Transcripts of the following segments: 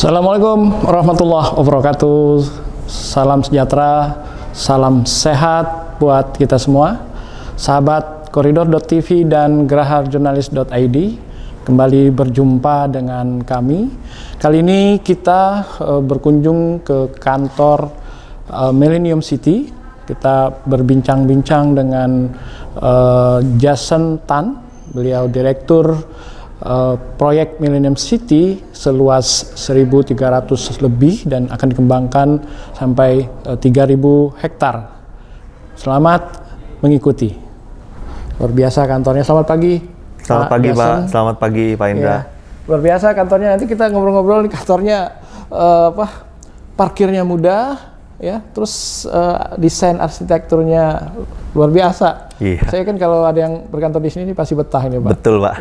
Assalamualaikum warahmatullahi wabarakatuh. Salam sejahtera, salam sehat buat kita semua. Sahabat Koridor.tv dan geraharjurnalis.id, kembali berjumpa dengan kami. Kali ini kita berkunjung ke kantor Millennium City. Kita berbincang-bincang dengan Jason Tan, beliau direktur proyek Millennium City seluas 1.300 lebih dan akan dikembangkan sampai 3.000 hektar. Selamat mengikuti. Luar biasa kantornya. Selamat pagi. Selamat pagi Jason. Pak. Selamat pagi Pak Indra. Ya, luar biasa kantornya. Nanti kita ngobrol-ngobrol di kantornya. Parkirnya mudah, ya. Terus desain arsitekturnya luar biasa. Iya. Saya kan kalau ada yang berkantor di sini pasti betah ini, Pak. Betul, Pak.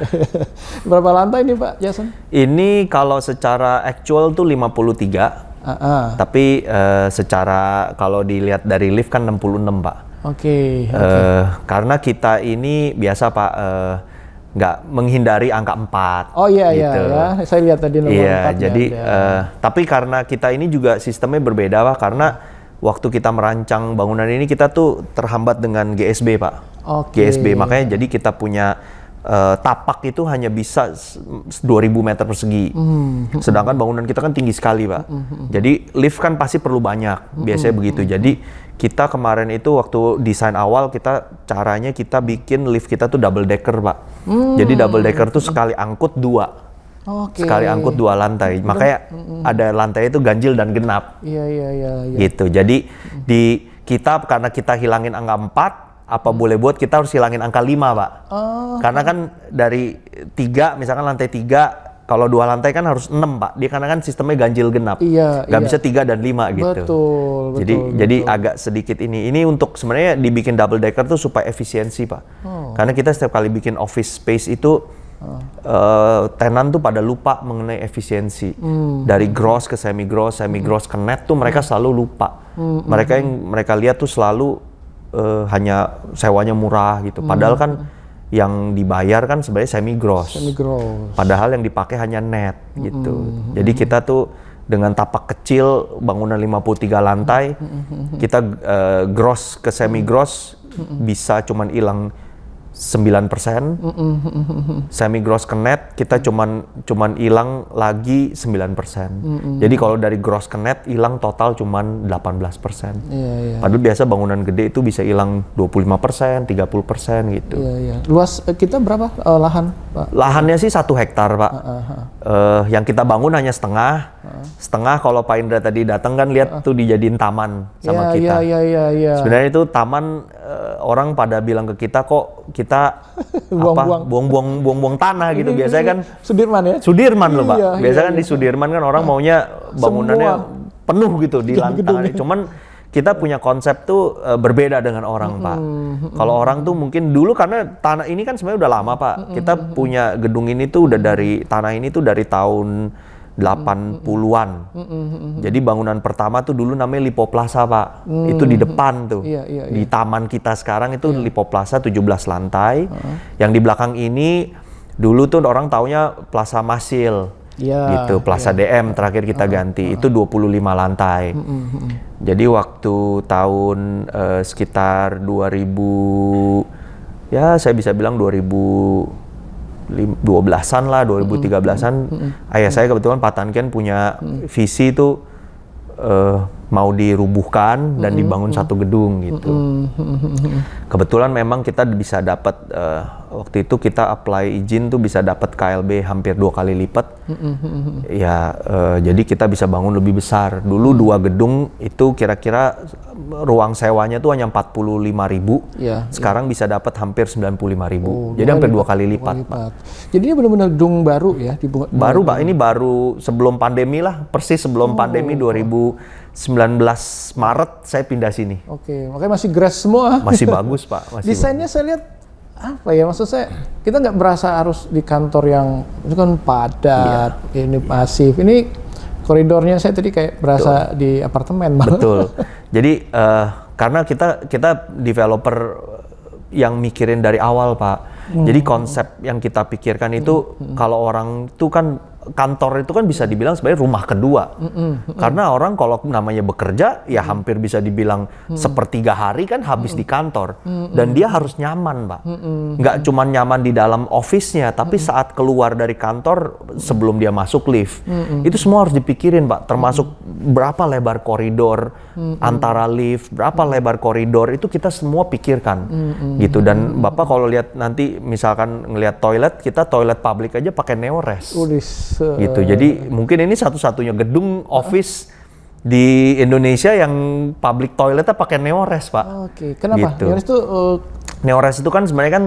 Berapa lantai ini, Pak Jason? Ini kalau secara actual tuh 53. Tapi secara kalau dilihat dari lift kan 66, Pak. Oke. Karena kita ini biasa, Pak, nggak menghindari angka 4. Oh iya, gitu. iya. Saya lihat tadi nomor 4. Iya, jadi tapi karena kita ini juga sistemnya berbeda, Pak, karena waktu kita merancang bangunan ini kita tuh terhambat dengan GSB, Pak. GSB, makanya jadi kita punya tapak itu hanya bisa 2.000 meter persegi. Sedangkan bangunan kita kan tinggi sekali, Pak. Jadi lift kan pasti perlu banyak, biasanya begitu. Jadi kita kemarin itu waktu desain awal caranya kita bikin lift kita tuh double decker, Pak. Jadi double decker tuh sekali angkut 2. Sekali angkut 2 lantai, makanya ada lantai itu ganjil dan genap. Iya. Gitu. Jadi kita karena kita hilangin angka 4, apa boleh buat kita harus hilangin angka 5, Pak. Karena kan dari 3, misalkan lantai 3, kalau 2 lantai kan harus 6, Pak. Dia karena kan sistemnya ganjil genap. Nggak bisa 3 dan 5 gitu. Betul. Jadi agak sedikit ini. Ini untuk sebenarnya dibikin double decker tuh supaya efisiensi, Pak. Karena kita setiap kali bikin office space itu tenan tuh pada lupa mengenai efisiensi. Dari gross ke semi gross ke net tuh mereka selalu lupa. Mereka lihat tuh selalu hanya sewanya murah gitu. Padahal kan yang dibayar kan sebenarnya semi gross. Padahal yang dipakai hanya net gitu. Jadi kita tuh dengan tapak kecil bangunan 53 lantai, kita gross ke semi gross bisa cuman hilang 9%, semi gross ke net kita cuman hilang lagi 9%. Jadi kalau dari gross ke net hilang total cuman 18%. Padahal biasa bangunan gede itu bisa hilang 25%, 30% gitu. Luas kita berapa lahan, Pak? Lahannya sih 1 hektar, Pak. Yang kita bangun hanya setengah. Setengah kalau Pak Indra tadi datang kan lihat tuh dijadiin taman sama kita. Iya. Sebenarnya itu taman, orang pada bilang ke kita kok kita buang-buang tanah gitu. Biasanya kan Sudirman ya? Sudirman loh, Pak. Biasanya kan di Sudirman kan orang maunya bangunannya penuh gitu di lantai. Cuman kita punya konsep tuh berbeda dengan orang, Pak. Kalau orang tuh mungkin dulu karena tanah ini kan sebenarnya udah lama, Pak. Kita punya gedung ini tuh udah dari tanah ini tuh dari tahun 80-an. Jadi bangunan pertama tuh dulu namanya Lipo Plaza, Pak. Itu di depan tuh. Di taman kita sekarang itu Lipo Plaza 17 lantai. Yang di belakang ini dulu tuh orang taunya Plaza Masil. Gitu, Plaza DM terakhir kita ganti. Itu 25 lantai. Jadi waktu tahun sekitar 2000, ya saya bisa bilang 2012-an lah, 2013-an, ayah saya kebetulan Pak Tanken punya visi itu mau dirubuhkan dan dibangun satu gedung gitu. Kebetulan memang kita bisa dapat waktu itu kita apply izin tuh bisa dapat KLB hampir 2 kali lipat. Jadi kita bisa bangun lebih besar. Dulu 2 gedung itu kira-kira ruang sewanya tuh hanya 45.000. Sekarang bisa dapat hampir 95.000. Jadi hampir 2 kali lipat, Pak. Jadi ini benar-benar gedung baru ya? Baru, Pak. Ini baru sebelum pandemi lah. Persis sebelum pandemi 2019 Maret saya pindah sini. Makanya masih grass semua. Masih bagus, Pak. Desainnya saya lihat apa ya, maksud saya kita nggak berasa harus di kantor yang itu kan padat, ini masif. Ini koridornya saya tadi kayak berasa di apartemen. Betul. Jadi karena kita developer yang mikirin dari awal, Pak. Jadi konsep yang kita pikirkan itu kalau orang tuh kan kantor itu kan bisa dibilang sebenarnya rumah kedua. Karena orang kalau namanya bekerja ya hampir bisa dibilang sepertiga hari kan habis di kantor. Dan dia harus nyaman, Pak. Nggak cuma nyaman di dalam office-nya, tapi saat keluar dari kantor sebelum dia masuk lift. Itu semua harus dipikirin, Pak. Termasuk berapa lebar koridor antara lift, berapa lebar koridor, itu kita semua pikirkan. Gitu. Dan Bapak kalau lihat nanti misalkan ngelihat toilet, kita toilet publik aja pakai Neores. Gitu. Jadi mungkin ini satu-satunya gedung office di Indonesia yang public toiletnya pakai Neores, Pak. Oke. Kenapa? Gitu. Neores itu Neores itu kan sebenarnya kan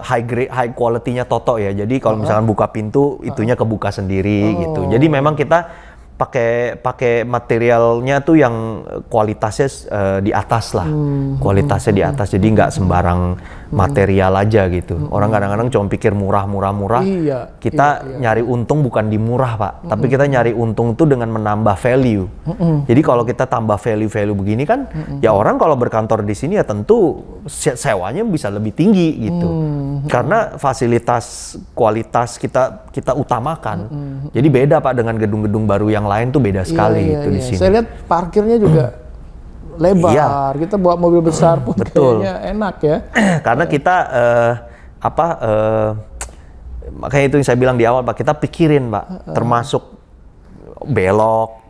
high quality-nya Toto ya. Jadi kalau misalkan buka pintu, itunya kebuka sendiri gitu. Jadi memang kita pakai materialnya tuh yang kualitasnya di atas lah, kualitasnya di atas, jadi nggak sembarang material aja gitu. Orang kadang-kadang cuma pikir murah, kita nyari untung bukan di murah, Pak, tapi kita nyari untung tuh dengan menambah value. Jadi kalau kita tambah value begini kan, ya orang kalau berkantor di sini ya tentu sewanya bisa lebih tinggi gitu, karena fasilitas kualitas kita utamakan. Jadi beda, Pak, dengan gedung-gedung baru yang lain tuh beda sekali gitu di sini. Saya lihat parkirnya juga lebar. Kita bawa mobil besar pun kayaknya enak ya. Karena kita makanya itu yang saya bilang di awal, Pak, kita pikirin, Pak, termasuk belok,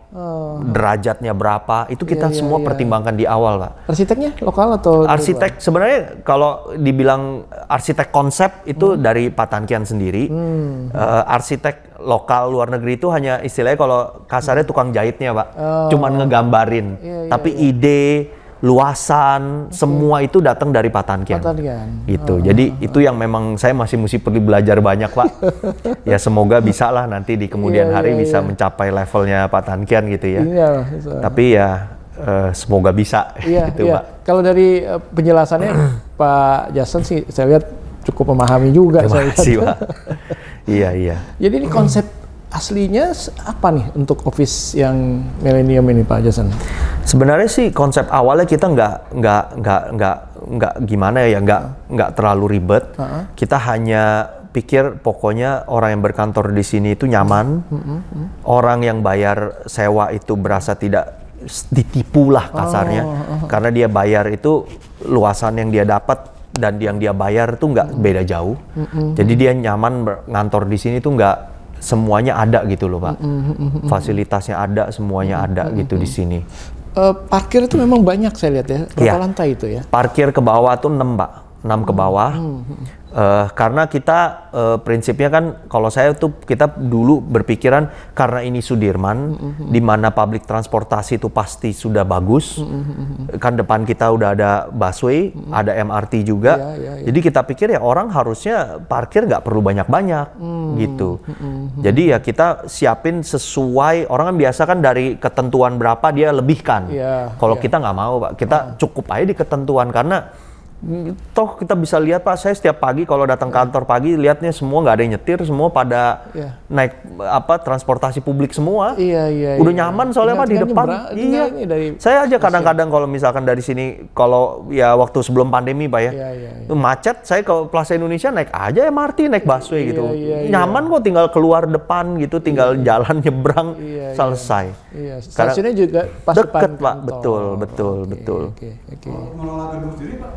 derajatnya berapa, itu kita semua pertimbangkan di awal, Pak. Arsiteknya lokal atau arsitek? Sebenarnya kalau dibilang arsitek konsep itu dari Pak Tan Kian sendiri. Arsitek lokal luar negeri itu hanya istilahnya kalau kasarnya tukang jahitnya, Pak. Cuman ngegambarin. Tapi ide, luasan, semua itu datang dari Pak Tan Kian. Gitu. Jadi itu yang memang saya masih mesti perlu belajar banyak, Pak. Ya semoga bisa lah nanti di kemudian hari bisa mencapai levelnya Pak Tan Kian gitu ya. Tapi ya semoga bisa gitu, Pak. Kalau dari penjelasannya Pak Jason sih saya lihat cukup memahami juga. Terima kasih, Pak. Iya. Jadi ini konsep aslinya apa nih untuk office yang milenium ini, Pak Jason? Sebenarnya sih konsep awalnya kita nggak gimana ya, nggak terlalu ribet. Kita hanya pikir pokoknya orang yang berkantor di sini itu nyaman, orang yang bayar sewa itu berasa tidak ditipu lah kasarnya, karena dia bayar itu luasan yang dia dapat dan yang dia bayar tuh nggak beda jauh. Jadi dia nyaman ngantor di sini tuh nggak semuanya ada gitu loh, Pak. Fasilitasnya ada, semuanya ada gitu di sini. Parkir itu memang banyak saya lihat ya, berapa lantai itu ya? Parkir ke bawah tuh 6, Pak. 6 ke bawah. Karena kita prinsipnya kan kalau saya tuh kita dulu berpikiran karena ini Sudirman di mana public transportasi itu pasti sudah bagus. Kan depan kita udah ada busway, ada MRT juga. Jadi kita pikir ya orang harusnya parkir nggak perlu banyak-banyak gitu. Jadi ya kita siapin sesuai, orang kan biasa kan dari ketentuan berapa dia lebihkan. Kalau kita nggak mau, Pak, kita cukup aja di ketentuan karena toh kita bisa lihat, Pak, saya setiap pagi kalau datang kantor pagi lihatnya semua nggak ada yang nyetir, semua pada naik transportasi publik semua. Udah nyaman soalnya, Pak, di depan. Saya aja kadang-kadang kalau misalkan dari sini kalau ya waktu sebelum pandemi, Pak, ya macet, saya ke Plaza Indonesia naik aja MRT, naik busway gitu. Nyaman kok, tinggal keluar depan gitu, tinggal jalan nyebrang selesai. Stasiunnya juga pas deket, Pak. Betul. Mengelola gedung sendiri, Pak,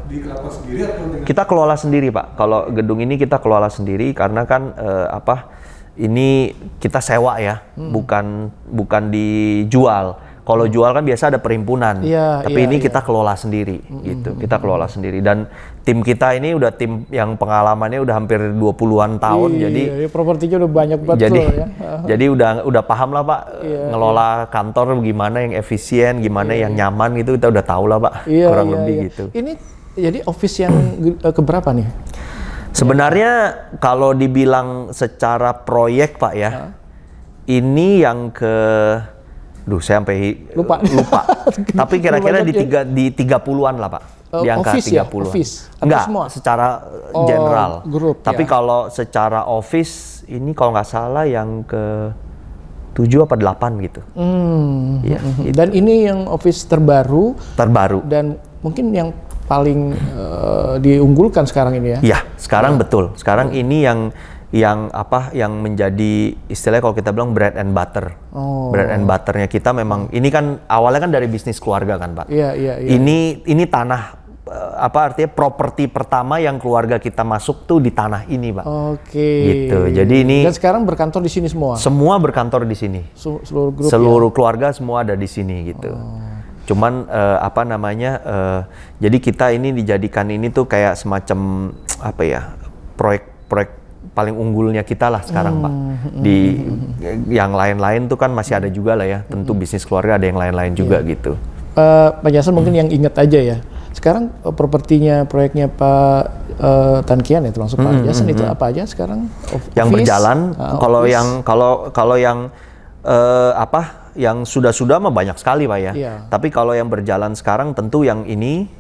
kita kelola sendiri, Pak. Kalau gedung ini kita kelola sendiri karena kan ini kita sewa ya, bukan dijual. Kalau jual kan biasa ada perhimpunan, tapi ini kita kelola sendiri, gitu. Kita kelola sendiri dan tim kita ini udah tim yang pengalamannya udah hampir 20-an tahun, jadi propertinya udah banyak banget ya. Jadi udah paham lah, Pak, ngelola kantor gimana yang efisien, gimana yang nyaman gitu, kita udah tahu lah, Pak, kurang lebih gitu. Ini jadi office yang keberapa nih? Sebenarnya kalau dibilang secara proyek, Pak, ya, ini yang saya sampai lupa. Tapi kira-kira di 30-an lah, Pak. Di angka 30-an. Enggak, semua? Secara general. Grup, tapi kalau secara office, ini kalau nggak salah yang ke 7 apa 8 gitu. Gitu. Dan ini yang office terbaru. Dan mungkin yang paling diunggulkan sekarang ini ya? Iya, sekarang betul. Sekarang ini yang yang menjadi istilahnya kalau kita bilang bread and butter. Bread and butternya kita memang ini kan awalnya kan dari bisnis keluarga kan, Pak. Iya. Ini tanah artinya properti pertama yang keluarga kita masuk tuh di tanah ini, Pak. Oke. Gitu. Jadi ini dan sekarang berkantor di sini semua. Semua berkantor di sini. Seluruh grup. Seluruh keluarga semua ada di sini gitu. Cuman jadi kita ini dijadikan ini tuh kayak semacam proyek paling unggulnya kita lah sekarang, Pak. Di yang lain-lain tuh kan masih ada juga lah ya. Tentu bisnis keluarga ada yang lain-lain juga gitu. Pak Jason mungkin yang ingat aja ya. Sekarang proyeknya Pak Tan Kian ya, termasuk Pak Jason itu apa aja sekarang? Yang berjalan, kalau yang sudah mah banyak sekali, Pak ya. Iya. Tapi kalau yang berjalan sekarang tentu yang ini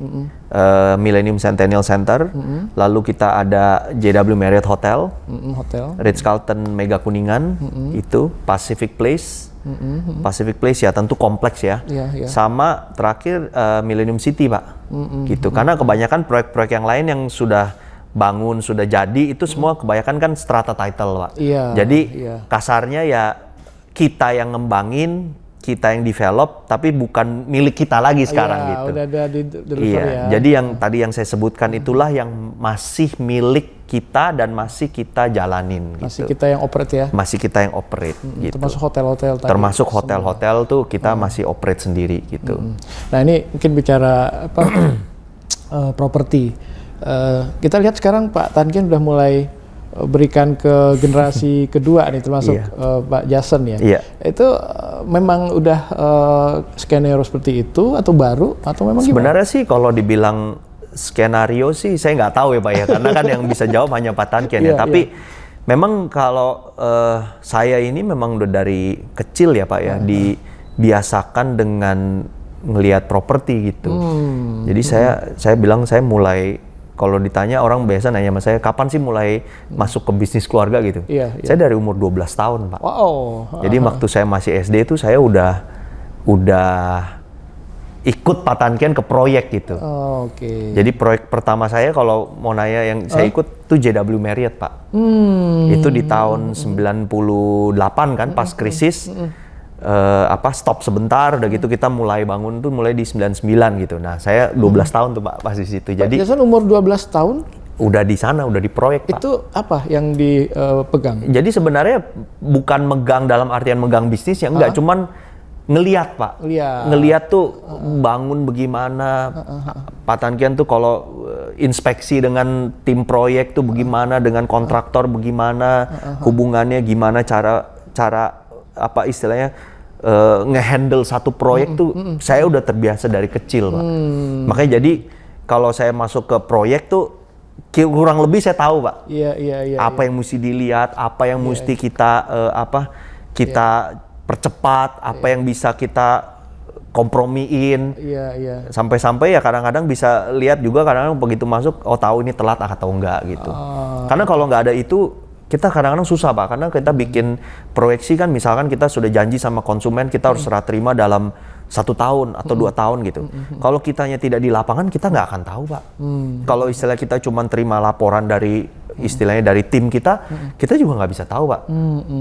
Millennium Centennial Center, lalu kita ada JW Marriott Hotel, Ritz-Carlton Mega Kuningan, itu Pacific Place. Pacific Place ya tentu kompleks ya. Iya. Sama terakhir Millennium City, Pak. Gitu. Karena kebanyakan proyek-proyek yang lain yang sudah bangun, sudah jadi itu semua kebanyakan kan strata title, Pak. Iya. Jadi kasarnya ya kita yang ngembangin, kita yang develop, tapi bukan milik kita lagi sekarang gitu. Udah ada di deliver ya. Jadi yang tadi yang saya sebutkan itulah yang masih milik kita dan masih kita jalanin. Masih gitu. kita yang operate ya. Masih kita yang operate. Gitu. Termasuk hotel-hotel tadi. Termasuk hotel-hotel tuh kita masih operate sendiri gitu. Nah ini mungkin bicara properti. Kita lihat sekarang Pak Tan Kian udah mulai berikan ke generasi kedua nih, termasuk Pak Jason ya. Iya. Itu memang udah skenario seperti itu atau baru atau memang sebenarnya sih kalau dibilang skenario sih saya nggak tahu ya, Pak ya, karena kan yang bisa jawab hanya Pak Tan Kian ya. Tapi memang kalau saya ini memang udah dari kecil ya, Pak ya, dibiasakan dengan ngelihat properti gitu. Jadi saya bilang saya mulai, kalau ditanya orang biasa nanya sama saya, kapan sih mulai masuk ke bisnis keluarga gitu? Saya dari umur 12 tahun, Pak. Wow. Jadi waktu saya masih SD itu saya udah ikut Pak Tan Kian ke proyek gitu. Oke. Jadi proyek pertama saya kalau mau nanya yang saya ikut tuh JW Marriott, Pak. Itu di tahun 98 kan pas krisis. Stop sebentar, udah gitu kita mulai bangun tuh mulai di 99 gitu. Nah, saya 12 tahun tuh, Pak, pas di situ. Jadi Jason umur 12 tahun udah di sana, udah di proyek, Pak. itu apa yang dipegang? Jadi sebenarnya bukan megang dalam artian megang bisnis ya, enggak, cuman ngelihat, Pak. Ngelihat tuh bangun bagaimana. Pak Tan Kian tuh kalau inspeksi dengan tim proyek tuh bagaimana, dengan kontraktor bagaimana, hubungannya gimana, cara apa istilahnya ngehandle satu proyek tuh saya udah terbiasa dari kecil, Pak. Makanya jadi kalau saya masuk ke proyek tuh kurang lebih saya tahu, Pak. Apa yang mesti dilihat, apa yang mesti kita percepat, apa yang bisa kita kompromiin. Sampai-sampai ya kadang-kadang bisa lihat juga kadang-kadang begitu masuk, oh tahu ini telat atau enggak gitu. Karena kalau nggak ada itu kita kadang-kadang susah, Pak, karena kita bikin proyeksi kan, misalkan kita sudah janji sama konsumen kita harus serah terima dalam 1 tahun atau 2 tahun gitu. Kalau kitanya tidak di lapangan kita nggak akan tahu, Pak. Kalau istilah kita cuma terima laporan dari istilahnya dari tim kita, kita juga nggak bisa tahu, Pak.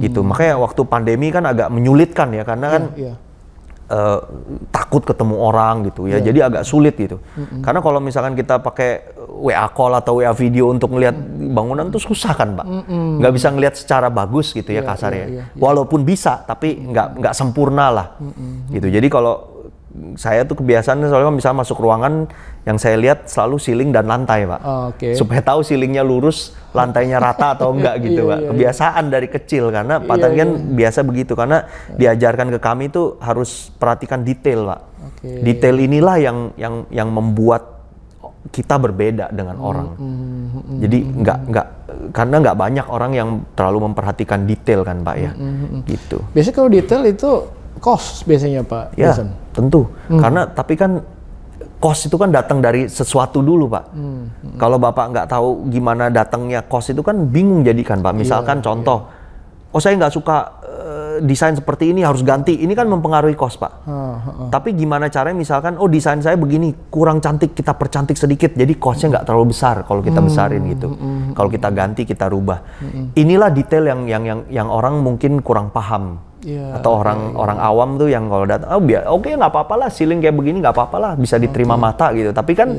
Gitu. Makanya waktu pandemi kan agak menyulitkan ya, karena kan takut ketemu orang gitu ya, jadi agak sulit gitu. Karena kalau misalkan kita pakai WA call atau WA video untuk ngelihat bangunan tuh susah kan, Pak. Nggak bisa ngelihat secara bagus gitu ya kasarnya. Walaupun bisa, tapi nggak sempurna lah. Gitu. Jadi kalau saya tuh kebiasaan soalnya misalnya masuk ruangan yang saya lihat selalu ceiling dan lantai, Pak. Supaya tahu ceilingnya lurus, lantainya rata atau enggak gitu, Pak. Kebiasaan dari kecil karena Pak Tan Kian biasa begitu, karena diajarkan ke kami tuh harus perhatikan detail, Pak. Detail inilah yang membuat kita berbeda dengan orang. Jadi karena nggak banyak orang yang terlalu memperhatikan detail kan, Pak ya. Gitu. Biasanya kalau detail itu cost biasanya, Pak Jason. Tentu. Karena tapi kan cost itu kan datang dari sesuatu dulu, Pak. Kalau Bapak nggak tahu gimana datangnya cost itu kan bingung jadi kan, Pak. Misalkan contoh, oh saya nggak suka desain seperti ini harus ganti. Ini kan mempengaruhi cost, Pak. Tapi gimana caranya misalkan, oh desain saya begini kurang cantik, kita percantik sedikit, jadi costnya nggak terlalu besar kalau kita besarin gitu. Kalau kita ganti, kita rubah. Inilah detail yang orang mungkin kurang paham. Atau orang awam tuh yang kalau datang, oke nggak apa-apa lah, ceiling kayak begini nggak apa-apa lah, bisa diterima mata gitu. Tapi kan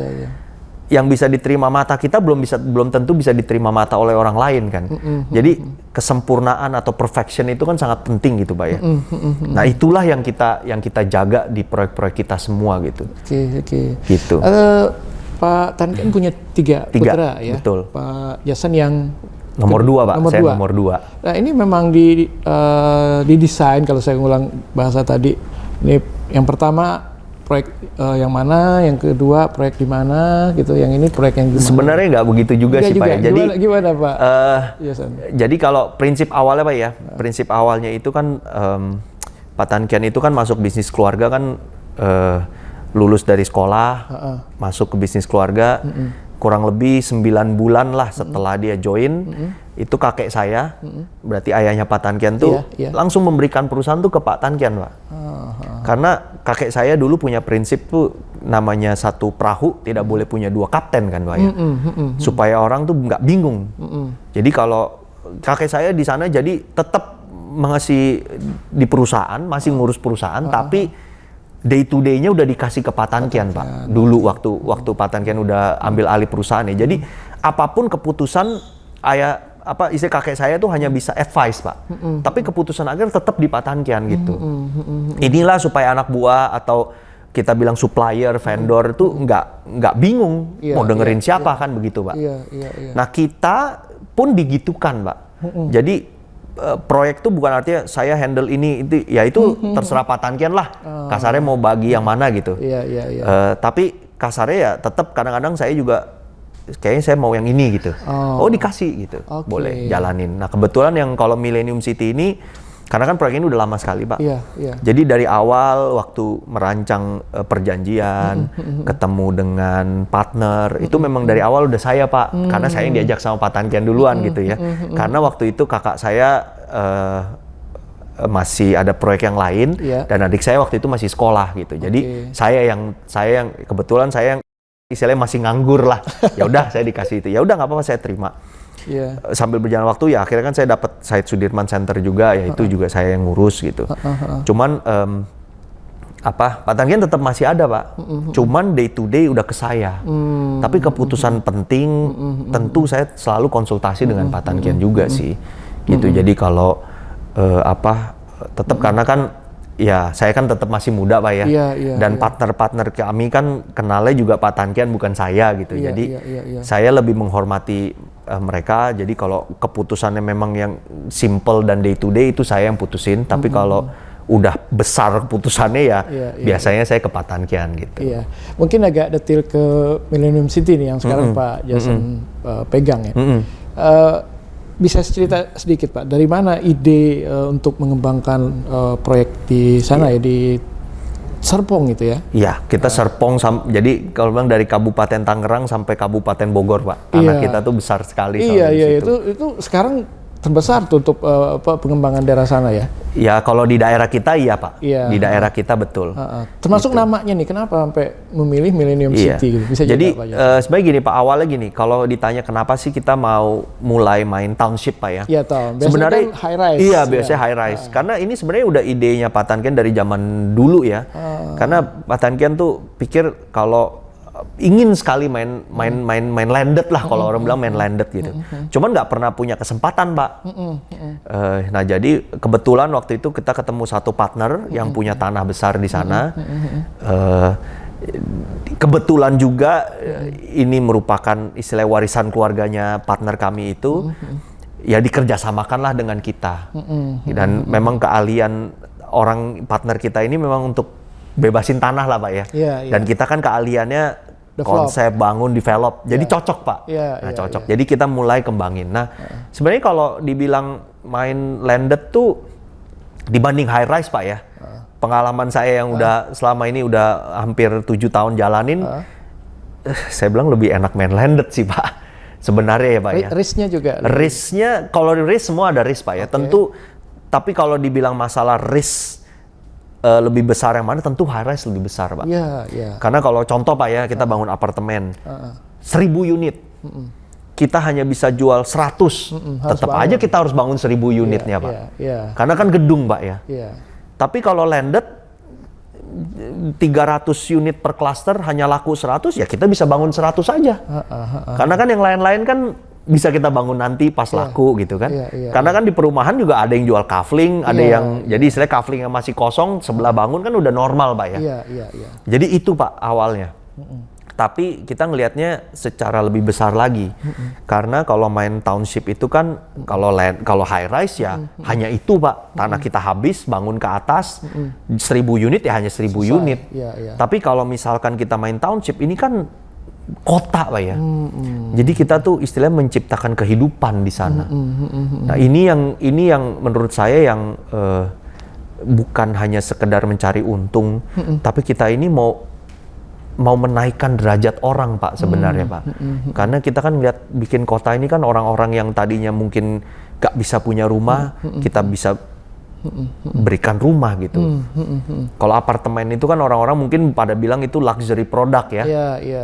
yang bisa diterima mata kita belum tentu bisa diterima mata oleh orang lain kan. Jadi kesempurnaan atau perfection itu kan sangat penting gitu, Pak ya. Nah, itulah yang kita jaga di proyek-proyek kita semua gitu. Oke. Gitu. Pak Tan kan punya tiga putra ya. Betul. Pak Jason yang nomor 2, Pak. Saya dua. nomor 2. Nah, ini memang didesain, kalau saya ngulang bahasa tadi. Ini yang pertama proyek yang mana, yang kedua proyek di mana gitu, yang ini proyek yang gimana? Sebenarnya nggak begitu juga sih, Pak. Jadi gimana Pak? Jadi kalau prinsip awalnya, Pak ya, prinsip awalnya itu kan Pak Tan Kian itu kan masuk bisnis keluarga kan, lulus dari sekolah, masuk ke bisnis keluarga, kurang lebih 9 bulan lah setelah dia join, itu kakek saya, berarti ayahnya Pak Tan Kian tuh langsung memberikan perusahaan tuh ke Pak Tan Kian, Pak. Karena kakek saya dulu punya prinsip tuh namanya satu perahu tidak boleh punya 2 kapten kan, Pak ya. Supaya orang tuh nggak bingung. Jadi kalau kakek saya di sana jadi tetap masih di perusahaan, masih ngurus perusahaan, tapi day to day-nya udah dikasih ke Pak Tan Kian, Pak. Dulu waktu Pak Tan Kian udah ambil alih perusahaannya. Jadi apapun keputusan istilah kakek saya tuh hanya bisa advice, Pak. Tapi keputusan akhir tetap di Pak Tan Kian gitu. Inilah supaya anak buah atau kita bilang supplier, vendor itu nggak bingung mau dengerin siapa kan begitu, Pak. Nah, kita pun digitukan, Pak. Jadi proyek tuh bukan artinya saya handle ini itu terserah Pak Tan Kian lah. Kasarnya mau bagi yang mana gitu. Tapi kasarnya ya tetap kadang-kadang saya juga kayaknya saya mau yang ini gitu. Oh dikasih gitu. Boleh jalanin. Nah, kebetulan yang kalau Millennium City ini karena kan proyek ini udah lama sekali, Pak. Jadi dari awal waktu merancang perjanjian, ketemu dengan partner, itu memang dari awal udah saya, Pak. Karena saya yang diajak sama Pak Tan Kian duluan gitu ya. Karena waktu itu kakak saya masih ada proyek yang lain dan adik saya waktu itu masih sekolah gitu. Jadi saya yang kebetulan saya yang istilahnya masih nganggur lah. Ya udah saya dikasih itu. Ya udah nggak apa-apa, saya terima. Sambil berjalan waktu ya akhirnya kan saya dapat Said Sudirman Center juga, ya itu juga saya yang ngurus gitu. Cuman Pak Tan Kian tetap masih ada, Pak. Cuman day to day udah ke saya. Tapi keputusan penting tentu saya selalu konsultasi dengan Pak Tan Kian juga sih. Gitu. Jadi kalau tetap karena kan ya saya kan tetap masih muda, Pak ya. Dan partner-partner kami kan kenalnya juga Pak Tan Kian bukan saya gitu. Jadi saya lebih menghormati mereka. Jadi kalau keputusannya memang yang simple dan day to day itu saya yang putusin. Tapi kalau udah besar keputusannya biasanya saya ke Pak Tan Kian gitu. Mungkin agak detail ke Millennium City nih yang sekarang Pak Jason pegang ya. Bisa cerita sedikit, Pak, dari mana ide untuk mengembangkan proyek di sana ya, di Serpong gitu ya? Iya, kita Serpong, jadi kalau bilang dari Kabupaten Tangerang sampai Kabupaten Bogor, Pak. Tanah kita tuh besar sekali. Itu sekarang terbesar tuh untuk pengembangan daerah sana ya? Ya kalau di daerah kita iya, Pak. Di daerah kita betul. Termasuk gitu. Namanya nih, kenapa sampai memilih Millennium City gitu? Bisa jadi sebenarnya gini, Pak, awalnya gini, kalau ditanya kenapa sih kita mau mulai main township, Pak ya? Iya, tahu. Sebenarnya kan high rise. Iya, biasanya high rise. Karena ini sebenarnya udah idenya Pak Tan Kian dari zaman dulu ya. Karena Pak Tan Kian tuh pikir kalau ingin sekali main landed lah, kalau orang bilang main landed gitu. Cuman nggak pernah punya kesempatan, Pak. Nah, jadi kebetulan waktu itu kita ketemu satu partner yang punya tanah besar di sana. Kebetulan juga ini merupakan istilah warisan keluarganya partner kami itu. Ya dikerjasamakanlah dengan kita. Dan memang keahlian orang partner kita ini memang untuk bebasin tanah lah, Pak ya. Dan kita kan keahliannya konsep, bangun, develop. Jadi cocok, Pak. Cocok. Jadi kita mulai kembangin. Nah, sebenarnya kalau dibilang main landed tuh dibanding high rise, Pak ya. Pengalaman saya yang udah selama ini udah hampir 7 tahun jalanin, saya bilang lebih enak main landed sih, Pak. Sebenarnya ya, Pak ya. Risk-nya juga. Risk-nya, kalau risk semua ada risk, Pak ya. Tentu Tapi kalau dibilang masalah risk lebih besar yang mana, tentu high rise lebih besar, Pak. Karena kalau contoh, Pak, ya, kita bangun apartemen 1000 unit. Kita hanya bisa jual 100. Tetap aja kita harus bangun 1000 unitnya, Pak. Karena kan gedung, Pak, ya. Tapi kalau landed 300 unit per cluster hanya laku 100, ya kita bisa bangun 100 aja. Karena kan yang lain-lain kan bisa kita bangun nanti pas laku gitu kan. Karena kan di perumahan juga ada yang jual kafling, ada yang jadi istilah kafling yang masih kosong sebelah bangun kan udah normal, Pak, ya. Jadi itu, Pak, awalnya. Tapi kita ngelihatnya secara lebih besar lagi. Karena kalau main township itu kan kalau high rise ya hanya itu, Pak. Tanah kita habis, bangun ke atas 1000 unit ya hanya 1000 unit. Tapi kalau misalkan kita main township ini kan kota, Pak, ya. Jadi kita tuh istilahnya menciptakan kehidupan di sana. Nah, ini yang menurut saya yang bukan hanya sekedar mencari untung, tapi kita ini mau menaikkan derajat orang, Pak, sebenarnya, Pak. Karena kita kan lihat bikin kota ini kan orang-orang yang tadinya mungkin gak bisa punya rumah, kita bisa berikan rumah gitu. Kalau apartemen itu kan orang-orang mungkin pada bilang itu luxury product, ya.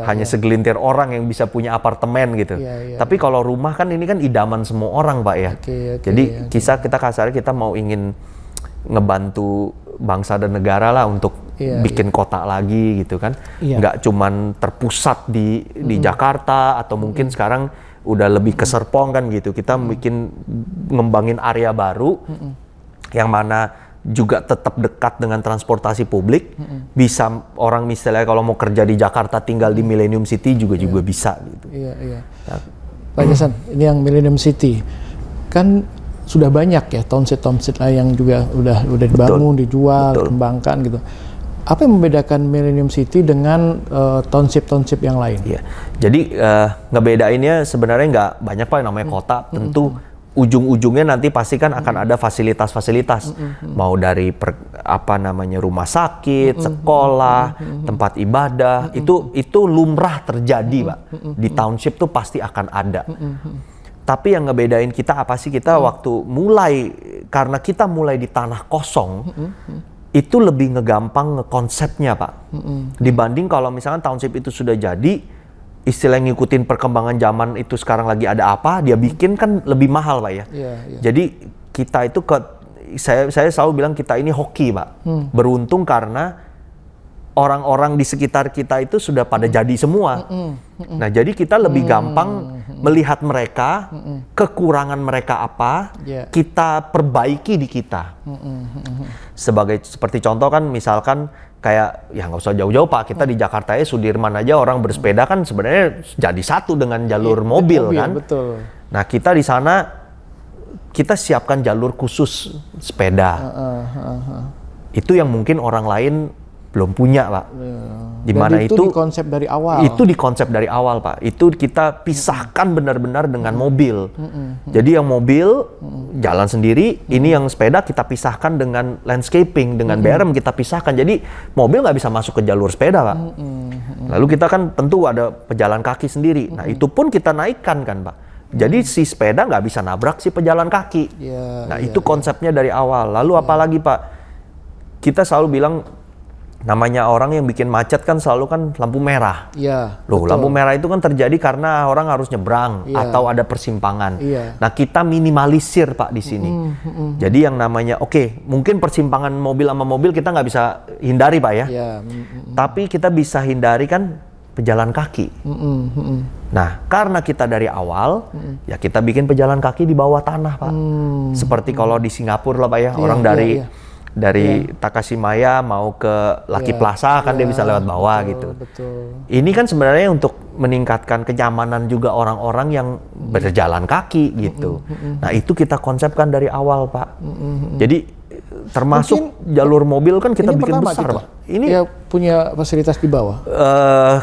Hanya segelintir orang yang bisa punya apartemen gitu. Tapi kalau rumah kan ini kan idaman semua orang, Pak, ya. Jadi kita kasarnya kita mau ingin ngebantu bangsa dan negara lah untuk bikin kota lagi gitu kan. Nggak cuman terpusat di Jakarta atau mungkin sekarang udah lebih ke Serpong kan gitu. Kita bikin ngembangin area baru yang mana juga tetap dekat dengan transportasi publik. Bisa orang misalnya kalau mau kerja di Jakarta tinggal di Millennium City juga bisa gitu. Pak Jason, ini yang Millennium City kan sudah banyak ya township yang juga udah dibangun, dijual, dikembangkan gitu. Apa yang membedakan Millennium City dengan township yang lain? Jadi ngebedainnya sebenarnya nggak banyak, Pak, yang namanya kota. Tentu ujung-ujungnya nanti pasti kan akan ada fasilitas-fasilitas, mau dari rumah sakit, sekolah, tempat ibadah, itu lumrah terjadi, Pak. Di township tuh pasti akan ada. Tapi yang ngebedain kita apa sih, kita waktu karena kita mulai di tanah kosong, itu lebih ngegampang ngekonsepnya, Pak. Dibanding kalau misalkan township itu sudah jadi, istilah ngikutin perkembangan zaman itu sekarang lagi ada apa, dia bikin kan lebih mahal, Pak, ya. Jadi kita itu saya selalu bilang kita ini hoki, Pak. Beruntung karena orang-orang di sekitar kita itu sudah pada jadi semua. Nah, jadi kita lebih gampang melihat mereka, kekurangan mereka apa, kita perbaiki di kita. Seperti contoh kan misalkan kayak ya nggak usah jauh-jauh, Pak, kita di Jakarta ya Sudirman aja orang bersepeda kan sebenarnya jadi satu dengan jalur mobil kan. Betul. Nah, kita di sana kita siapkan jalur khusus sepeda. Itu yang mungkin orang lain belum punya, Pak. Dimana itu dikonsep dari awal. Itu dikonsep dari awal, Pak. Itu kita pisahkan benar-benar dengan mobil. Jadi yang mobil jalan sendiri, ini yang sepeda kita pisahkan dengan landscaping, dengan berem kita pisahkan. Jadi mobil nggak bisa masuk ke jalur sepeda, Pak. Lalu kita kan tentu ada pejalan kaki sendiri. Nah, itu pun kita naikkan kan, Pak. Jadi si sepeda nggak bisa nabrak si pejalan kaki. Itu konsepnya dari awal. Lalu apalagi, Pak? Kita selalu bilang namanya orang yang bikin macet kan selalu kan lampu merah. Lampu merah itu kan terjadi karena orang harus nyebrang atau ada persimpangan. Nah, kita minimalisir, Pak, di sini. Jadi yang namanya mungkin persimpangan mobil sama mobil kita nggak bisa hindari, Pak, ya. Tapi kita bisa hindari kan pejalan kaki. Nah, karena kita dari awal ya kita bikin pejalan kaki di bawah tanah, Pak. Seperti kalau di Singapura lah, Pak, ya. Orang dari Takashimaya mau ke Lucky Plaza kan dia bisa lewat bawah gitu. Ini kan sebenarnya untuk meningkatkan kenyamanan juga orang-orang yang berjalan kaki gitu. Nah, itu kita konsepkan dari awal, Pak. Jadi termasuk jalur mobil kan kita bikin besar, Pak. Ini punya fasilitas di bawah.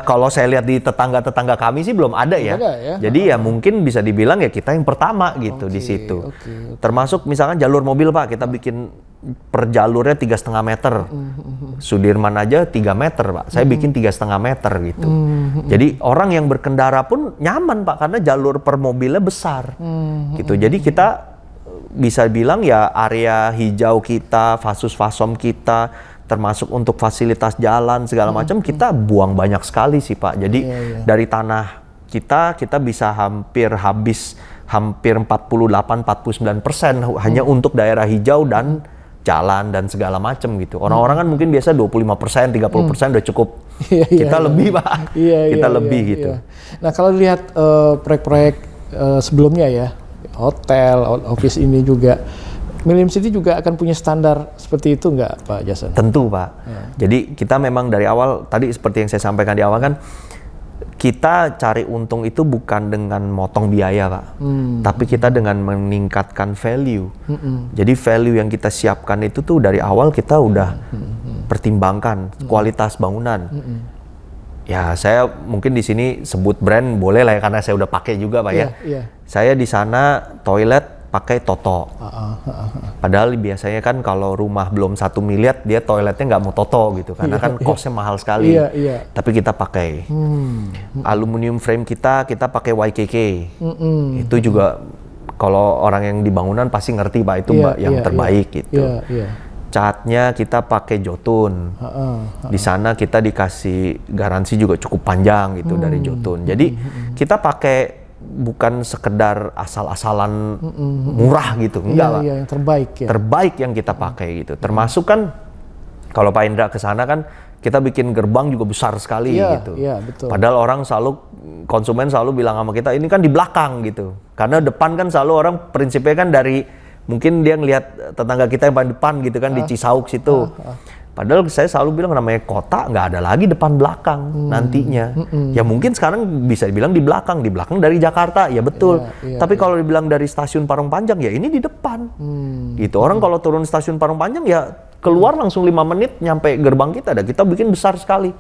Kalau saya lihat di tetangga-tetangga kami sih belum ada ya. Jadi ya mungkin bisa dibilang ya kita yang pertama gitu di situ. Termasuk misalkan jalur mobil, Pak, kita bikin per jalurnya 3,5 meter. Sudirman aja 3 meter, Pak. Saya bikin 3,5 meter gitu. Jadi orang yang berkendara pun nyaman, Pak, karena jalur per mobilnya besar. Gitu. Jadi kita bisa bilang ya area hijau kita, fasos-fasom kita, termasuk untuk fasilitas jalan segala macam kita buang banyak sekali sih Pak. Jadi dari tanah kita bisa hampir habis hampir 48-49% hanya untuk daerah hijau dan jalan dan segala macam gitu. Orang-orang kan mungkin biasa 25%, 30% udah cukup. Kita lebih Pak. Kita lebih gitu. Nah kalau lihat proyek-proyek sebelumnya ya, hotel, office ini juga, Millennium City juga akan punya standar seperti itu nggak Pak Jason? Tentu Pak. Jadi kita memang dari awal, tadi seperti yang saya sampaikan di awal kan, kita cari untung itu bukan dengan motong biaya Pak, tapi kita dengan meningkatkan value. Jadi value yang kita siapkan itu tuh dari awal kita udah pertimbangkan kualitas bangunan. Ya saya mungkin di sini sebut brand boleh lah ya karena saya udah pakai juga Pak ya. Saya di sana toilet pakai Toto. Padahal biasanya kan kalau rumah belum 1 miliar dia toiletnya nggak mau Toto gitu karena kan costnya mahal sekali. Tapi kita pakai aluminium frame kita pakai YKK. Itu juga kalau orang yang di bangunan pasti ngerti Pak itu yang terbaik gitu. Catnya kita pakai Jotun. Di sana kita dikasih garansi juga cukup panjang gitu dari Jotun. Jadi kita pakai bukan sekedar asal-asalan murah gitu, enggak Pak. Yang terbaik ya. Terbaik yang kita pakai gitu. Termasuk kan kalau Pak Indra ke sana kan kita bikin gerbang juga besar sekali gitu. Betul. Padahal orang konsumen selalu bilang sama kita ini kan di belakang gitu. Karena depan kan selalu orang prinsipnya kan dari mungkin dia ngelihat tetangga kita yang paling depan gitu kan di Cisauk situ. Padahal saya selalu bilang namanya kota nggak ada lagi depan belakang nantinya. Ya mungkin sekarang bisa dibilang di belakang dari Jakarta, ya betul. Tapi kalau dibilang dari stasiun Parung Panjang ya ini di depan. Gitu. Orang kalau turun stasiun Parung Panjang ya keluar langsung 5 menit nyampe gerbang kita. Dan kita bikin besar sekali.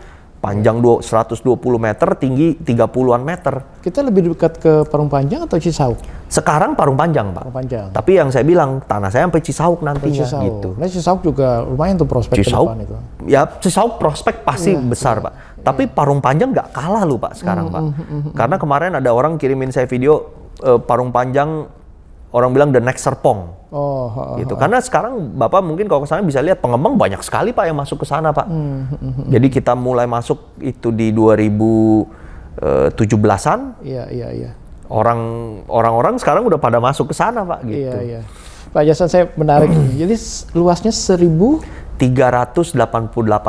Panjang 120 meter, tinggi 30-an meter. Kita lebih dekat ke Parung Panjang atau Cisauk? Sekarang Parung Panjang, Pak. Parung Panjang. Tapi yang saya bilang, tanah saya sampai Cisauk nantinya gitu. Nah, Cisauk juga lumayan tuh prospek Cisauk, ke depan itu. Ya, Cisauk prospek pasti besar, Pak. Tapi Parung Panjang nggak kalah loh, Pak, sekarang, Pak. Karena kemarin ada orang kirimin saya video Parung Panjang, orang bilang the next Serpong. Gitu. Karena sekarang Bapak mungkin kalau ke sana bisa lihat pengembang banyak sekali Pak yang masuk ke sana Pak. Jadi kita mulai masuk itu di 2017-an. Orang-orang sekarang udah pada masuk ke sana Pak gitu. Pak Jason, saya menarik. Jadi luasnya 388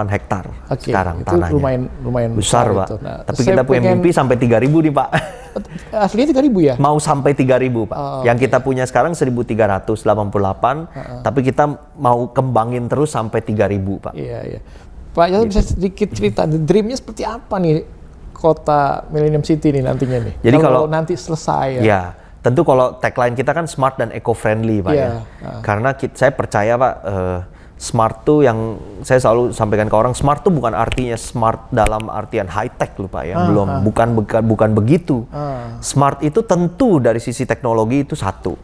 hektar sekarang itu tanahnya. Lumayan besar Pak. Nah, tapi kita punya mimpi sampai 3.000 nih Pak. Aslinya 3.000 ya? Mau sampai 3.000 Pak. Yang kita punya sekarang 1.388, tapi kita mau kembangin terus sampai 3.000 Pak. Iya. Pak Jason bisa sedikit cerita, dream-nya seperti apa nih kota Millennium City nih nantinya nih? Jadi kalau nanti selesai ya? Ya, tentu kalau tagline kita kan smart dan eco-friendly Pak ya. Karena saya percaya Pak, smart tuh yang saya selalu sampaikan ke orang, smart tuh bukan artinya smart dalam artian high tech loh Pak ya. Bukan begitu. Smart itu tentu dari sisi teknologi itu satu.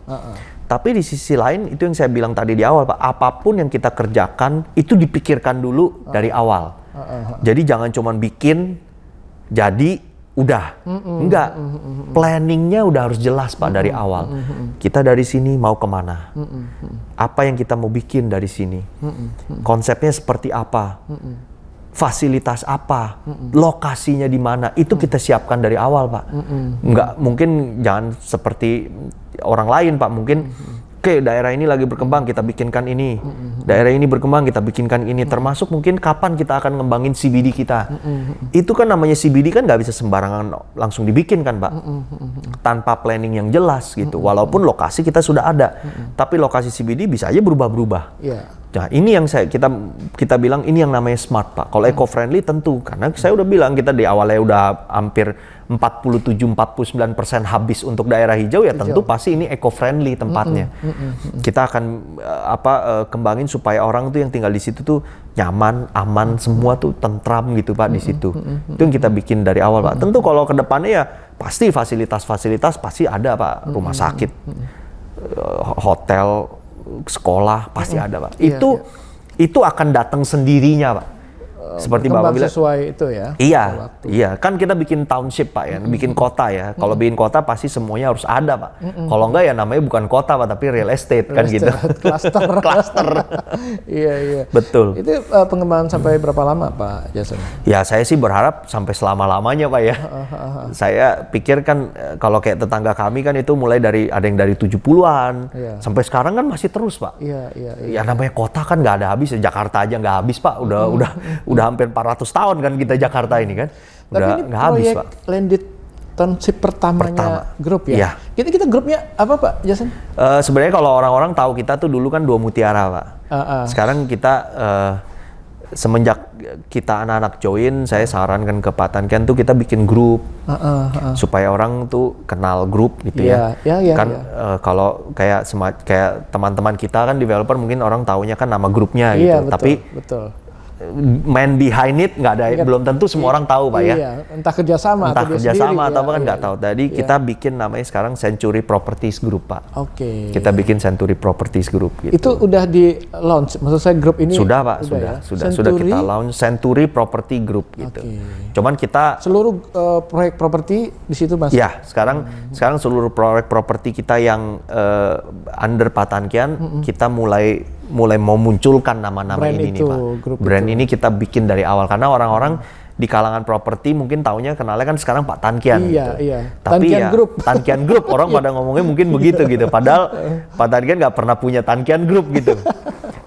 Tapi di sisi lain itu yang saya bilang tadi di awal Pak, apapun yang kita kerjakan itu dipikirkan dulu dari awal. Jadi jangan cuman bikin jadi udah. Enggak. Planningnya udah harus jelas Pak dari awal. Kita dari sini mau kemana? Apa yang kita mau bikin dari sini? Konsepnya seperti apa? Fasilitas apa? Lokasinya di mana? Itu kita siapkan dari awal Pak. Enggak, mungkin jangan seperti orang lain Pak. Mungkin oke, daerah ini lagi berkembang, kita bikinkan ini. Daerah ini berkembang, kita bikinkan ini. Termasuk mungkin kapan kita akan ngembangin CBD kita. Itu kan namanya CBD kan nggak bisa sembarangan langsung dibikin kan Pak. Tanpa planning yang jelas gitu. Walaupun lokasi kita sudah ada. Tapi lokasi CBD bisa aja berubah-berubah. Nah ini yang kita bilang ini yang namanya smart Pak. Kalau eco-friendly tentu. Karena saya udah bilang kita di awalnya udah hampir 47-49% habis untuk daerah hijau ya tentu pasti ini eco-friendly tempatnya. Kita akan kembangin supaya orang tuh yang tinggal di situ tuh nyaman, aman, semua tuh tentram gitu Pak di situ. Itu yang kita bikin dari awal Pak. Tentu kalau ke depannya ya pasti fasilitas-fasilitas pasti ada Pak. Rumah sakit, hotel, sekolah pasti ada Pak. Itu akan datang sendirinya Pak. seperti Bapak bilang. sesuai itu ya. Iya, kan kita bikin township Pak ya, bikin kota ya. Kalau bikin kota pasti semuanya harus ada Pak. Kalau enggak ya namanya bukan kota Pak, tapi real estate kan gitu. Cluster. Cluster. Iya. Betul. Itu pengembangan sampai berapa lama Pak Jason? Ya saya sih berharap sampai selama-lamanya Pak ya. Saya pikir kan kalau kayak tetangga kami kan itu mulai dari ada yang dari 70-an sampai sekarang kan masih terus Pak. Iya. Ya namanya kota kan nggak ada habis ya. Jakarta aja nggak habis Pak. Udah hampir 400 tahun kan kita Jakarta ini kan. Udah nggak habis Pak. Landed Township pertamanya grup ya? Iya. Kita grupnya apa Pak Jason? Sebenarnya kalau orang-orang tahu kita tuh dulu kan Dua Mutiara Pak. Sekarang kita semenjak kita anak-anak join, saya sarankan ke Pak Tankian tuh kita bikin grup supaya orang tuh kenal grup gitu ya. Kan kalau kayak teman-teman kita kan developer mungkin orang taunya kan nama grupnya gitu. Betul. Man behind it nggak ada, belum tentu semua orang tahu Pak ya. Entah kerjasama atau apa kan nggak tahu. Tadi kita bikin namanya sekarang Century Properties Group Pak. Oke. Kita bikin Century Properties Group gitu. Itu udah di launch, maksud saya grup ini? Sudah Pak, sudah kita launch Century Property Group gitu. Cuman kita seluruh proyek properti di situ masih? Ya, sekarang seluruh proyek properti kita yang under Pak Tankian kita mulai mau munculkan nama-nama ini nih Pak. Brand ini kita bikin dari awal karena orang-orang di kalangan properti mungkin taunya kenalnya kan sekarang Pak Tankian gitu. Tapi Tankian Group. Tankian Group orang pada ngomongnya mungkin begitu gitu. Padahal Pak Tankian nggak pernah punya Tankian Group gitu.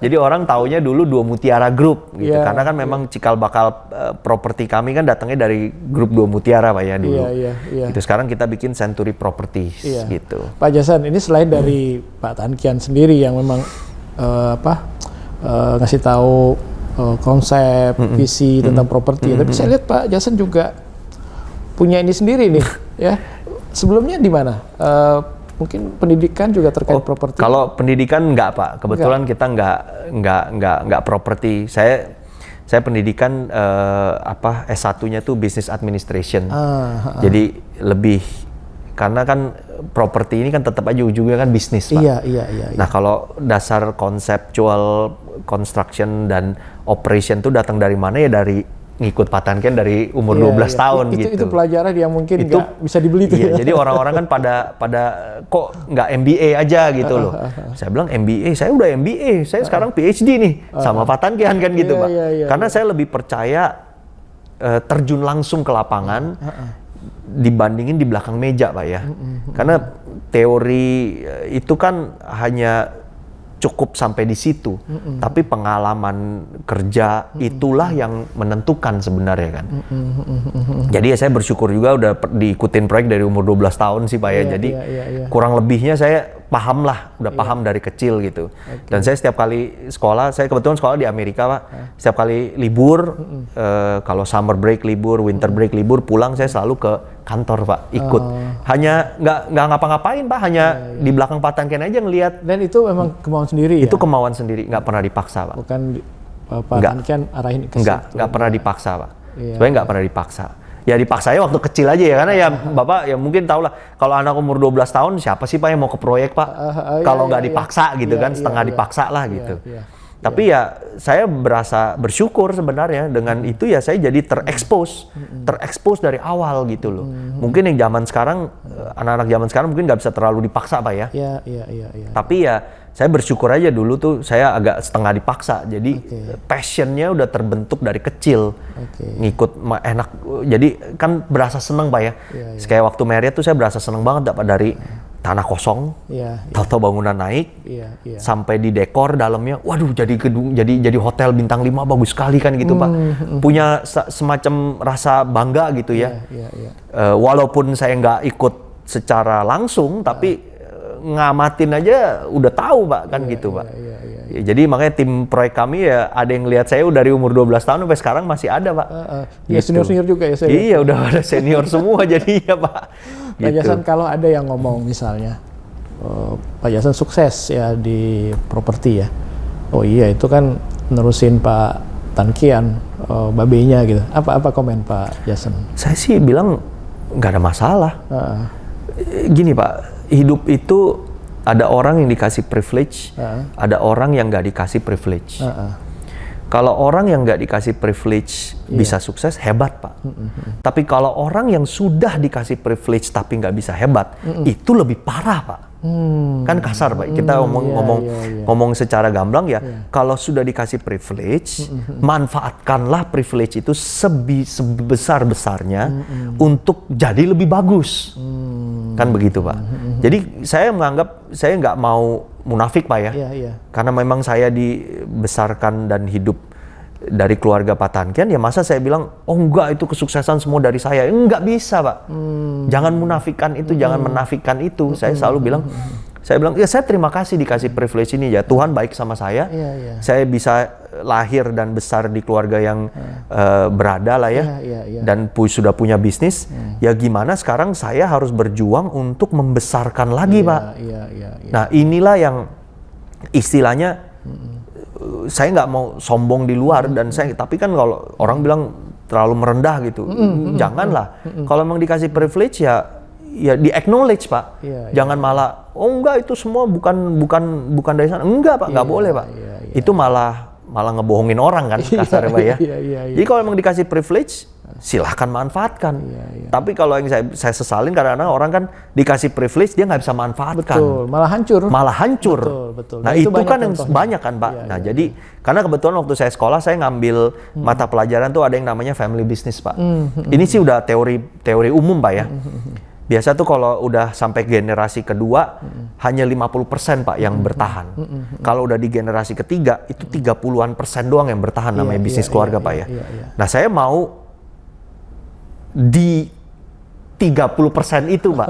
Jadi orang taunya dulu Dua Mutiara Group gitu. Karena kan memang cikal bakal properti kami kan datangnya dari grup Dua Mutiara Pak ya dulu. Gitu. Sekarang kita bikin Century Properties gitu. Pak Jason, ini selain dari Pak Tankian sendiri yang memang ngasih tahu konsep, visi tentang properti. Tapi saya lihat Pak Jason juga punya ini sendiri nih, ya. Sebelumnya di mana? Mungkin pendidikan juga terkait properti. Kalau pendidikan enggak Pak. Kebetulan kita enggak properti. Saya pendidikan S1-nya tuh Business Administration. Jadi lebih karena kan properti ini kan tetap aja ujungnya kan bisnis Pak. Iya. Nah kalau dasar konseptual construction dan operation tuh datang dari mana ya dari ngikut Pak Tankian dari umur 12 tahun gitu. Itu pelajaran yang mungkin nggak bisa dibeli tuh. Iya, jadi orang-orang kan pada kok nggak MBA aja gitu loh. Saya bilang MBA, saya udah MBA, saya sekarang PhD nih sama Pak Tankian kan gitu Pak. Karena saya lebih percaya terjun langsung ke lapangan dibandingin di belakang meja Pak ya. Karena teori itu kan hanya cukup sampai di situ, tapi pengalaman kerja itulah yang menentukan sebenarnya kan. Jadi ya saya bersyukur juga udah diikutin proyek dari umur 12 tahun sih Pak ya. Jadi kurang lebihnya saya paham lah, udah paham dari kecil gitu. Dan saya setiap kali sekolah, saya kebetulan sekolah di Amerika Pak. Setiap kali libur, kalau summer break libur, winter break libur, pulang saya selalu ke kantor Pak, ikut. Hanya nggak ngapa-ngapain Pak, hanya di belakang Pak Tankian aja ngelihat. Dan itu memang kemauan sendiri Itu kemauan sendiri, nggak pernah dipaksa Pak. Bukan Pak Tankian arahin ke situ. Nggak pernah dipaksa Pak. Sebenarnya nggak pernah dipaksa. Ya dipaksanya waktu kecil aja ya, karena ya Bapak ya mungkin tahu lah, kalau anak umur 12 tahun siapa sih Pak yang mau ke proyek Pak? Kalau nggak dipaksa gitu kan, setengah dipaksa lah gitu. Tapi ya saya berasa bersyukur sebenarnya dengan itu ya saya jadi terekspos dari awal gitu loh. Mungkin yang zaman sekarang, anak-anak zaman sekarang mungkin nggak bisa terlalu dipaksa Pak ya. Tapi ya saya bersyukur aja dulu tuh saya agak setengah dipaksa. Jadi passionnya udah terbentuk dari kecil. Ngikut enak. Jadi kan berasa seneng Pak ya. Kayak waktu Marriott tuh saya berasa seneng banget Pak dari tanah kosong, tahu-tahu bangunan naik, sampai di dekor dalamnya, waduh jadi gedung, jadi hotel bintang 5 bagus sekali kan gitu Pak. Punya semacam rasa bangga gitu ya. Walaupun saya nggak ikut secara langsung, tapi ngamatin aja udah tahu Pak kan gitu Pak. Jadi makanya tim proyek kami ya ada yang lihat saya dari umur 12 tahun sampai sekarang masih ada Pak. Ya senior-senior juga ya saya. Iya udah ada senior semua jadi ya Pak. Pak Jason, kalau ada yang ngomong misalnya Pak Jason sukses ya di properti ya, oh iya itu kan nerusin Pak Tankian, babenya gitu. Apa komen Pak Jason? Saya sih bilang nggak ada masalah. Gini Pak, hidup itu ada orang yang dikasih privilege, ada orang yang nggak dikasih privilege. Kalau orang yang nggak dikasih privilege bisa sukses, hebat Pak. Tapi kalau orang yang sudah dikasih privilege tapi nggak bisa hebat, itu lebih parah Pak. Kan kasar Pak, kita ngomong secara gamblang ya, kalau sudah dikasih privilege, manfaatkanlah privilege itu sebesar-besarnya untuk jadi lebih bagus. Kan begitu Pak. Jadi saya menganggap, saya nggak mau munafik Pak ya, karena memang saya dibesarkan dan hidup dari keluarga Pak Tan Kian, ya masa saya bilang, oh enggak itu kesuksesan semua dari saya. Enggak bisa Pak. Jangan munafikan itu, jangan menafikan itu. Saya selalu bilang, ya saya terima kasih dikasih privilege ini ya, Tuhan baik sama saya. Saya bisa lahir dan besar di keluarga yang berada lah ya, dan sudah punya bisnis. Ya gimana sekarang saya harus berjuang untuk membesarkan lagi Pak. Nah inilah yang istilahnya, saya nggak mau sombong di luar, dan tapi kan kalau orang bilang terlalu merendah gitu, janganlah. Kalau memang dikasih privilege ya di acknowledge Pak. Jangan malah, oh enggak itu semua bukan dari sana. Enggak Pak, nggak boleh Pak. Itu malah ngebohongin orang kan, kasarnya Pak ya. Jadi kalau memang dikasih privilege, silahkan manfaatkan. Tapi kalau yang saya sesalin, kadang-kadang orang kan dikasih privilege dia nggak bisa manfaatkan. Betul, malah hancur. Betul. Nah itu kan yang banyak kan Pak. Nah jadi karena kebetulan waktu saya sekolah, saya ngambil mata pelajaran tuh ada yang namanya family business Pak. Ini sih udah teori umum Pak ya. Biasa tuh kalau udah sampai generasi kedua, hanya 50% Pak yang bertahan. Kalau udah di generasi ketiga, itu 30-an% doang yang bertahan, namanya bisnis keluarga Pak ya. Nah saya mau di 30% itu Pak,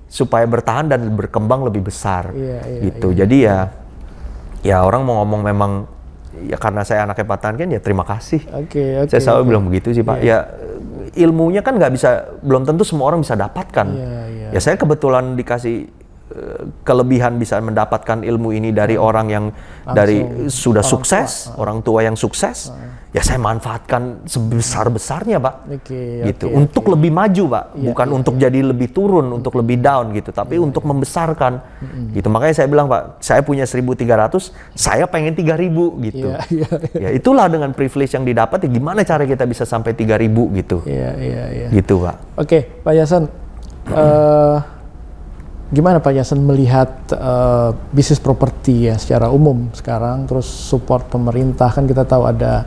supaya bertahan dan berkembang lebih besar. Gitu. Jadi ya orang mau ngomong memang, ya karena saya anaknya Pak Tan Kian, ya terima kasih. Saya selalu bilang begitu sih Pak. Ya ilmunya kan nggak bisa, belum tentu semua orang bisa dapatkan. Ya saya kebetulan dikasih kelebihan bisa mendapatkan ilmu ini dari orang yang sudah sukses, orang tua yang sukses. Ya saya manfaatkan sebesar-besarnya Pak. Gitu. Untuk lebih maju Pak, bukan untuk jadi lebih turun, untuk lebih down gitu, tapi untuk membesarkan. Gitu. Makanya saya bilang Pak, saya punya 1.300, saya pengen 3.000 gitu. Ya itulah dengan privilege yang didapat, ya gimana cara kita bisa sampai 3.000 gitu. Gitu Pak. Oke, Pak Yasen, gimana Pak Yasen melihat bisnis properti ya secara umum sekarang, terus support pemerintah, kan kita tahu ada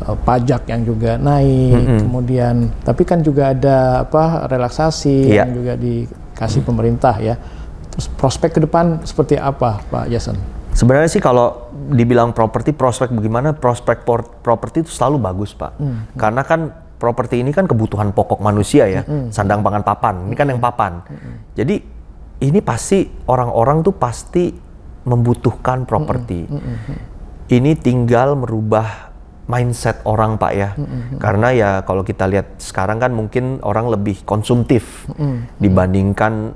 pajak yang juga naik, kemudian tapi kan juga ada relaksasi yang juga dikasih pemerintah ya. Terus prospek ke depan seperti apa Pak Yasen? Sebenarnya sih kalau dibilang properti, prospek bagaimana, prospek properti itu selalu bagus Pak. Karena kan properti ini kan kebutuhan pokok manusia ya, sandang pangan papan, ini kan yang papan. Jadi ini pasti orang-orang tuh pasti membutuhkan properti. Ini tinggal merubah mindset orang Pak ya. Karena ya kalau kita lihat sekarang kan mungkin orang lebih konsumtif dibandingkan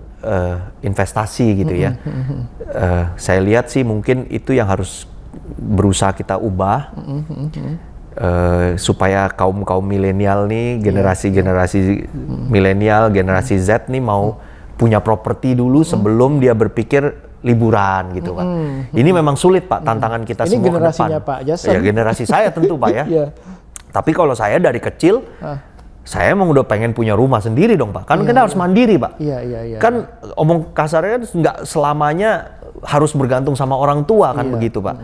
investasi gitu ya. Saya lihat sih mungkin itu yang harus berusaha kita ubah. Supaya kaum milenial nih, generasi milenial, generasi Z nih mau punya properti dulu sebelum dia berpikir liburan gitu Pak. Ini memang sulit Pak, tantangan kita ini semua ke depan. Ini generasinya Pak Yasen. Ya generasi saya tentu Pak ya. Tapi kalau saya dari kecil, saya emang udah pengen punya rumah sendiri dong Pak. Kan kita harus mandiri Pak. Kan omong kasarnya kan nggak selamanya harus bergantung sama orang tua kan begitu Pak.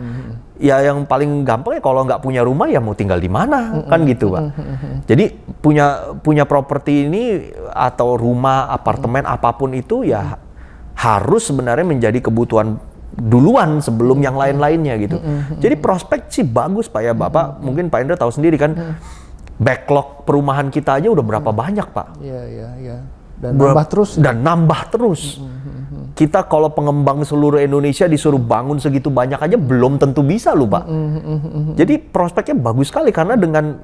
Ya yang paling gampang ya kalau nggak punya rumah ya mau tinggal di mana kan gitu Pak. Jadi punya properti ini atau rumah, apartemen apapun itu ya harus sebenarnya menjadi kebutuhan duluan sebelum yang lain-lainnya gitu. Jadi prospek sih bagus Pak ya Bapak. Mungkin Pak Indra tahu sendiri kan backlog perumahan kita aja udah berapa banyak Pak. Dan nambah terus. Kita kalau pengembang seluruh Indonesia disuruh bangun segitu banyak aja belum tentu bisa loh Pak. Jadi prospeknya bagus sekali karena dengan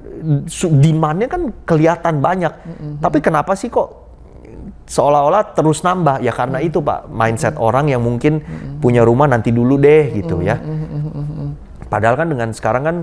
demand-nya kan kelihatan banyak. Tapi kenapa sih kok seolah-olah terus nambah? Ya karena itu Pak, mindset orang yang mungkin punya rumah nanti dulu deh gitu ya. Padahal kan dengan sekarang kan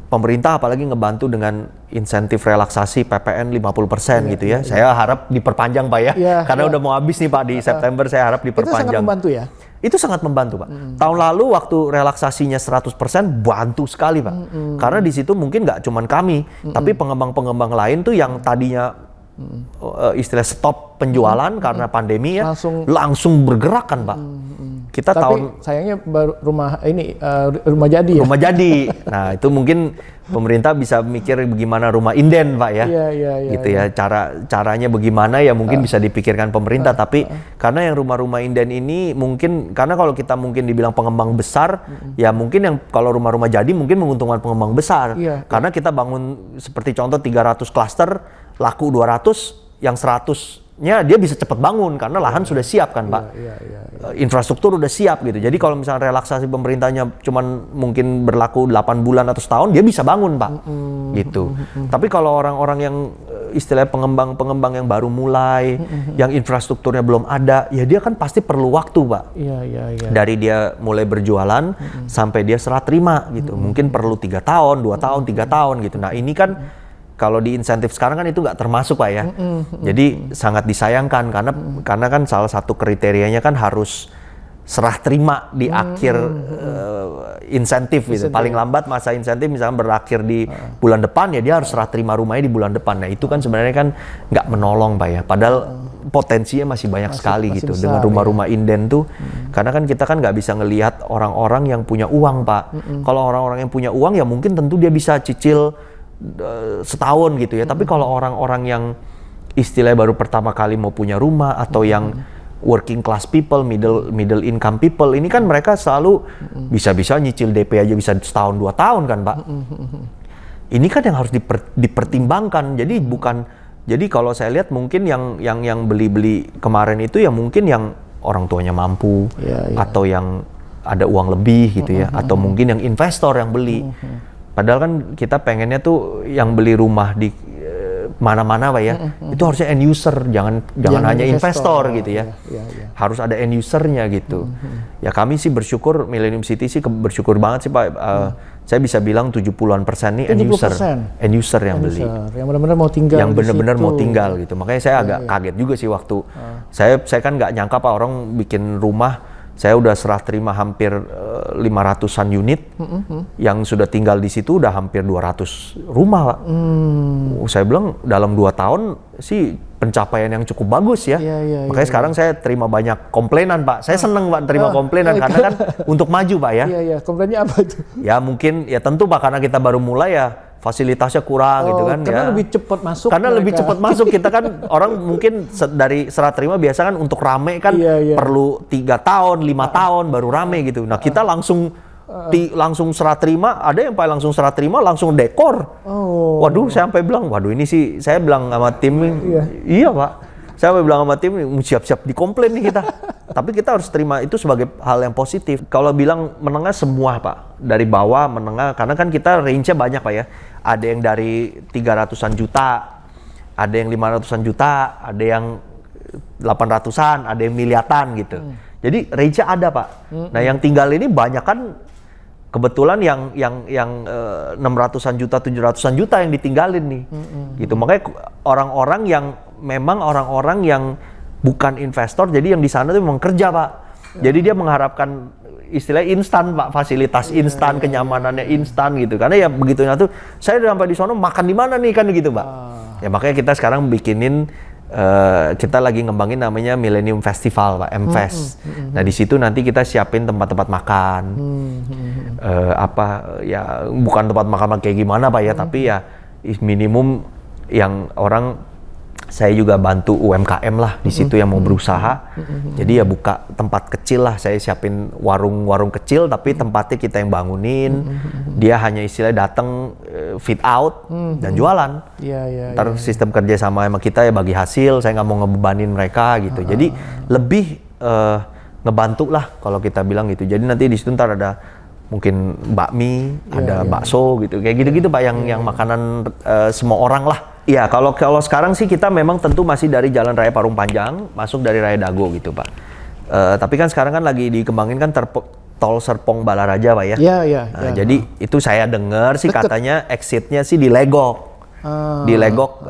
pemerintah apalagi ngebantu dengan insentif relaksasi PPN 50% gitu ya. Saya harap diperpanjang Pak ya. Karena udah mau habis nih Pak di September, saya harap diperpanjang. Itu sangat membantu ya? Itu sangat membantu Pak. Tahun lalu waktu relaksasinya 100% bantu sekali Pak. Karena di situ mungkin nggak cuman kami, tapi pengembang-pengembang lain tuh yang tadinya istilah stop penjualan karena pandemi ya, langsung bergerak kan Pak. Kita tapi sayangnya baru rumah jadi ya. Rumah jadi. Nah, itu mungkin pemerintah bisa mikir bagaimana rumah inden, Pak ya. Gitu ya. Caranya bagaimana ya mungkin bisa dipikirkan pemerintah, tapi karena yang rumah-rumah inden ini mungkin karena kalau kita mungkin dibilang pengembang besar, ya mungkin yang kalau rumah-rumah jadi mungkin menguntungkan pengembang besar. Karena kita bangun seperti contoh 300 klaster, laku 200, yang 100-nya dia bisa cepat bangun karena lahan sudah siap kan Pak. Infrastruktur udah siap gitu. Jadi kalau misalnya relaksasi pemerintahnya cuman mungkin berlaku 8 bulan atau setahun, dia bisa bangun Pak. Gitu. Tapi kalau orang-orang yang istilah pengembang yang baru mulai, yang infrastrukturnya belum ada, ya dia kan pasti perlu waktu Pak. Dari dia mulai berjualan sampai dia serah terima gitu. Mungkin perlu 3 tahun, 2 tahun, 3 tahun gitu. Nah ini kan kalau di insentif sekarang kan itu nggak termasuk Pak ya. Jadi sangat disayangkan karena kan salah satu kriterianya kan harus serah terima di akhir insentif gitu. Paling lambat masa insentif misalnya berakhir di bulan depan ya dia harus serah terima rumahnya di bulan depan. Nah itu kan sebenarnya kan nggak menolong Pak ya. Padahal potensinya masih banyak sekali gitu besar, dengan rumah-rumah inden tuh. Karena kan kita kan nggak bisa ngelihat orang-orang yang punya uang Pak. Kalau orang-orang yang punya uang ya mungkin tentu dia bisa cicil setahun gitu ya. Tapi kalau orang-orang yang istilahnya baru pertama kali mau punya rumah atau yang working class people, middle income people, ini kan mereka selalu bisa-bisa nyicil DP aja bisa setahun 2 tahun kan Pak. Ini kan yang harus dipertimbangkan. Jadi kalau saya lihat mungkin yang beli kemarin itu ya mungkin yang orang tuanya mampu atau yang ada uang lebih gitu ya, atau mungkin yang investor yang beli. Padahal kan kita pengennya tuh yang beli rumah di mana-mana Pak ya, itu harusnya end user, jangan hanya investor gitu ya. Harus ada end usernya gitu. Ya kami sih bersyukur, Millennium City sih bersyukur banget sih Pak. Saya bisa bilang 70-an% nih end user yang beli. Yang benar-benar mau tinggal. Yang benar-benar mau tinggal gitu. Makanya saya agak kaget juga sih waktu saya kan nggak nyangka Pak orang bikin rumah. Saya udah serah terima hampir 500-an unit, yang sudah tinggal di situ udah hampir 200 rumah Pak. Saya bilang dalam 2 tahun sih pencapaian yang cukup bagus ya. Makanya sekarang saya terima banyak komplainan Pak. Saya seneng Pak terima komplainan karena kan untuk maju Pak ya. Komplainnya apa itu? Ya mungkin ya tentu Pak karena kita baru mulai ya. Fasilitasnya kurang gitu kan karena ya. lebih cepat masuk. Karena lebih cepat masuk, kita kan orang mungkin dari serah terima biasa kan untuk rame kan perlu 3 tahun, 5 tahun baru rame gitu. Nah kita langsung serah terima, ada yang langsung serah terima langsung dekor. Waduh saya sampai bilang, waduh ini sih saya bilang sama tim, iya Pak. Saya sampai bilang sama tim, siap-siap dikomplain nih kita. Tapi kita harus terima itu sebagai hal yang positif. Kalau bilang menengah semua Pak, dari bawah menengah, karena kan kita range-nya banyak Pak ya. Ada yang dari 300-an juta, ada yang 500-an juta, ada yang 800-an, ada yang miliatan gitu. Jadi range-nya ada Pak. Nah yang tinggal ini banyak kan kebetulan yang 600-an juta, 700-an juta yang ditinggalin nih. Gitu. Makanya orang-orang yang memang orang-orang yang bukan investor, jadi yang di sana tuh memang kerja Pak. Jadi dia mengharapkan istilahnya instan Pak, fasilitas instan, kenyamanannya instan gitu. Karena ya begitunya tuh, saya udah sampai di sana makan di mana nih kan gitu Pak. Ya makanya kita sekarang bikinin, kita lagi ngembangin namanya Millennium Festival Pak, M-Fest. Nah di situ nanti kita siapin tempat-tempat makan, ya bukan tempat makan kayak gimana Pak ya, tapi ya minimum yang orang. Saya juga bantu UMKM lah di situ yang mau berusaha. Jadi ya buka tempat kecil lah. Saya siapin warung-warung kecil, tapi tempatnya kita yang bangunin. Dia hanya istilahnya datang fit out dan jualan. Ntar sistem kerja sama kita ya bagi hasil. Saya nggak mau ngebebanin mereka gitu. Jadi lebih ngebantu lah kalau kita bilang gitu. Jadi nanti di situ ntar ada mungkin bakmi, ada bakso gitu. Kayak gitu-gitu Pak yang makanan semua orang lah. Iya, kalau sekarang sih kita memang tentu masih dari Jalan Raya Parung Panjang, masuk dari Raya Dago gitu Pak. Tapi kan sekarang kan lagi dikembangin kan tol Serpong Balaraja Pak ya. Iya, iya. Nah, jadi itu saya dengar sih katanya exitnya sih di Legok. Di Legok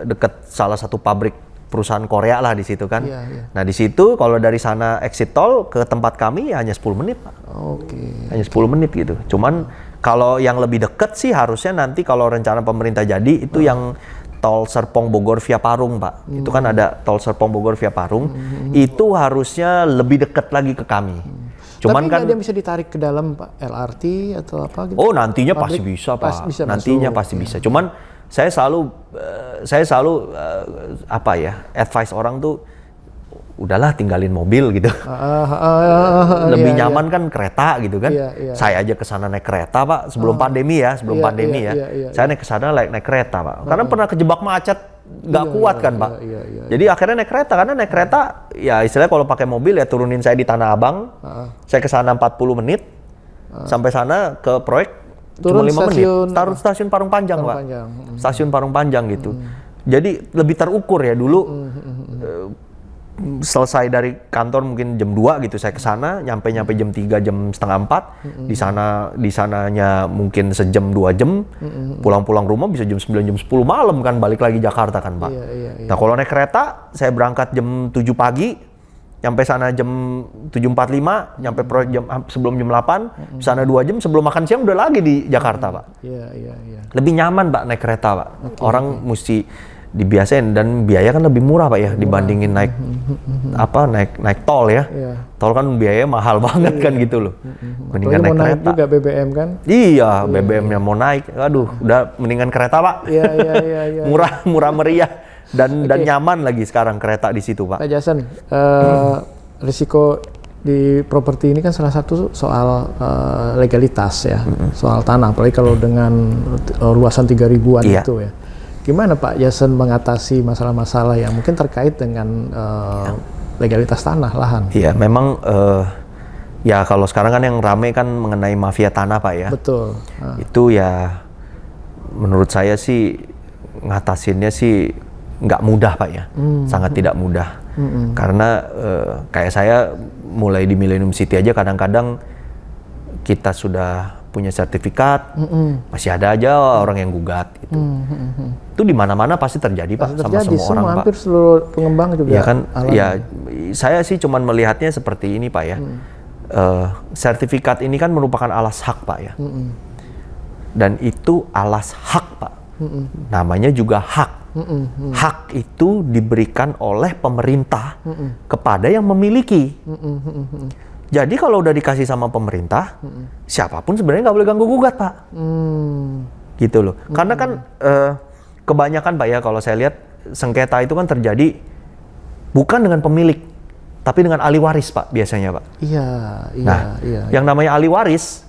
deket salah satu pabrik perusahaan Korea lah di situ kan. Iya, iya. Nah di situ kalau dari sana exit tol ke tempat kami hanya 10 menit Pak. Oke. Hanya 10 menit gitu. Cuman kalau yang lebih deket sih harusnya nanti kalau rencana pemerintah jadi itu yang tol Serpong Bogor via Parung Pak. Itu kan ada tol Serpong Bogor via Parung. Itu harusnya lebih dekat lagi ke kami. Cuman Tapi kan nggak ada yang bisa ditarik ke dalam Pak, LRT atau apa gitu? oh nantinya Pabrik pasti bisa Pak. bisa Nantinya masuk. pasti bisa. Cuman saya selalu apa ya advice orang tuh udahlah tinggalin mobil gitu. Lebih iya, nyaman kan kereta gitu kan. Iya, iya. Saya aja ke sana naik kereta Pak sebelum pandemi ya, sebelum Iya, pandemi iya, ya. iya, Saya naik ke sana naik kereta Pak. Karena pernah kejebak macet nggak kuat kan Pak. iya. Jadi akhirnya naik kereta karena naik kereta ya istilahnya kalau pakai mobil ya turunin saya di Tanah Abang. Saya ke sana 40 menit. Sampai sana ke proyek Turun cuma 5 menit. stasiun- Taruh stasiun Parung Panjang Pak. Panjang. Stasiun Parung Panjang gitu. Jadi lebih terukur ya dulu. Selesai dari kantor mungkin jam 2 gitu saya ke sana, nyampe jam 3 jam setengah 4. Di sananya mungkin sejam 2 jam. Pulang rumah bisa jam 9 jam 10 malam kan balik lagi Jakarta kan, Pak. Iya. Nah, kalau naik kereta saya berangkat jam 7 pagi, nyampe sana jam 7.45, nyampe proyek sebelum jam 8, sana 2 jam sebelum makan siang udah lagi di Jakarta, Pak. Iya. Lebih nyaman Pak naik kereta Pak. Orang mesti dibiasain dan biaya kan lebih murah Pak ya dibandingin naik tol ya. Iya. Tol kan biayanya mahal banget kan gitu loh. Mendingan Apalagi naik mau naik kereta. juga BBM kan? Iya, BBM-nya mau naik. Aduh, udah mendingan kereta Pak. Iya. Murah meriah dan nyaman lagi sekarang kereta di situ Pak. Pak Jason, risiko di properti ini kan salah satu soal legalitas ya, soal tanah, apalagi kalau dengan luasan 3.000-an Iya. itu ya. Gimana Pak Jason mengatasi masalah-masalah yang mungkin terkait dengan legalitas tanah, lahan? Iya, memang ya kalau sekarang kan yang rame kan mengenai mafia tanah Pak ya. Betul. Itu ya menurut saya sih ngatasinnya sih nggak mudah Pak ya, sangat tidak mudah. Karena kayak saya mulai di Millennium City aja kadang-kadang kita sudah punya sertifikat, masih ada aja orang yang gugat gitu. Itu di mana-mana pasti terjadi Pak, sama semua orang Pak. Hampir seluruh pengembang juga. Ya kan, alami. ya saya sih cuman melihatnya seperti ini Pak ya. Sertifikat ini kan merupakan alas hak Pak ya. Dan itu alas hak Pak. Namanya juga hak. Hak itu diberikan oleh pemerintah kepada yang memiliki. Jadi kalau udah dikasih sama pemerintah, siapapun sebenarnya nggak boleh ganggu gugat Pak. Gitu loh. Karena kan kebanyakan Pak ya kalau saya lihat sengketa itu kan terjadi bukan dengan pemilik, tapi dengan ahli waris Pak biasanya Pak. Iya. Yang namanya ahli waris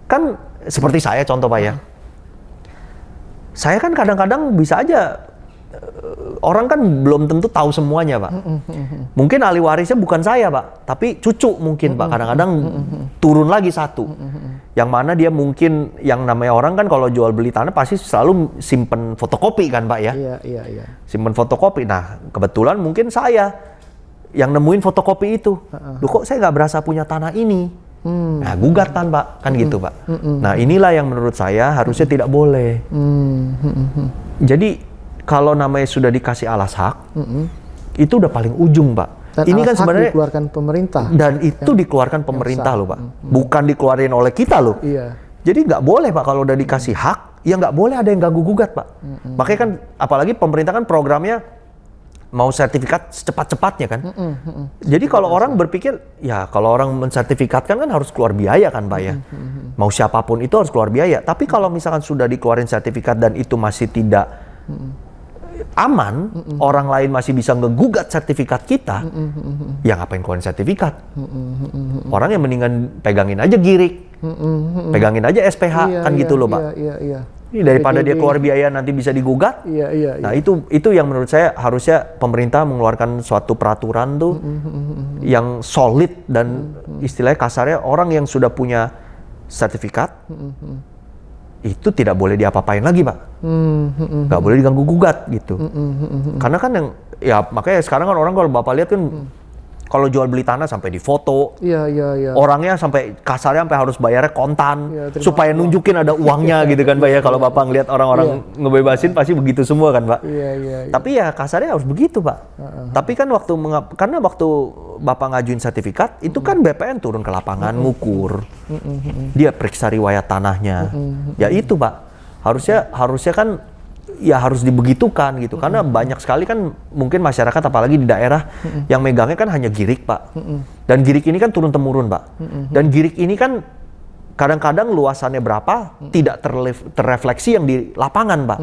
kan seperti saya contoh Pak ya. Saya kan kadang-kadang bisa aja orang kan belum tentu tahu semuanya Pak. Mungkin ahli warisnya bukan saya Pak, tapi cucu mungkin Pak. Kadang-kadang turun lagi satu. Yang mana dia mungkin yang namanya orang kan kalau jual beli tanah pasti selalu simpen fotokopi kan Pak ya. Iya. Simpen fotokopi. Nah kebetulan mungkin saya yang nemuin fotokopi itu. Loh kok saya nggak berasa punya tanah ini? Nah gugatan Pak, kan gitu Pak. Nah inilah yang menurut saya harusnya tidak boleh. Jadi kalau namanya sudah dikasih alas hak, itu udah paling ujung Pak. Dan ini kan alas hak sebenarnya dikeluarkan pemerintah. dan itu dikeluarkan pemerintah loh Pak, bukan dikeluarin oleh kita loh. Iya. Jadi nggak boleh Pak kalau udah dikasih hak, ya nggak boleh ada yang ganggu gugat Pak. Makanya kan apalagi pemerintah kan programnya mau sertifikat secepat-cepatnya kan. Jadi kalau orang berpikir, ya kalau orang mensertifikatkan kan harus keluar biaya kan Pak ya. Mau siapapun itu harus keluar biaya. Tapi kalau misalkan sudah dikeluarin sertifikat dan itu masih tidak aman, orang lain masih bisa ngegugat sertifikat kita, ya ngapain keluarin sertifikat? Orang yang mendingan pegangin aja girik, pegangin aja SPH, kan gitu loh Pak. Iya. Ini daripada dia keluar biaya nanti bisa digugat. Iya. Nah itu yang menurut saya harusnya pemerintah mengeluarkan suatu peraturan tuh yang solid dan istilahnya kasarnya orang yang sudah punya sertifikat itu tidak boleh diapa-apain lagi Pak, nggak boleh diganggu gugat gitu. Karena kan yang ya makanya sekarang kan orang kalau Bapak lihat kan Kalau jual beli tanah sampai difoto. Iya. Orangnya sampai kasarnya sampai harus bayarnya kontan terima supaya nunjukin ada uangnya gitu kan Pak ya. Kalau Bapak ngeliat orang-orang ngebebasin pasti begitu semua kan Pak. Iya. Tapi ya kasarnya harus begitu Pak. Tapi kan karena waktu Bapak ngajuin sertifikat itu kan BPN turun ke lapangan ngukur. Dia periksa riwayat tanahnya. Ya itu Pak. Harusnya kan ya harus dibegitukan gitu. Karena banyak sekali kan mungkin masyarakat apalagi di daerah yang megangnya kan hanya girik Pak. Dan girik ini kan turun-temurun Pak. Dan girik ini kan kadang-kadang luasannya berapa tidak terrefleksi yang di lapangan Pak.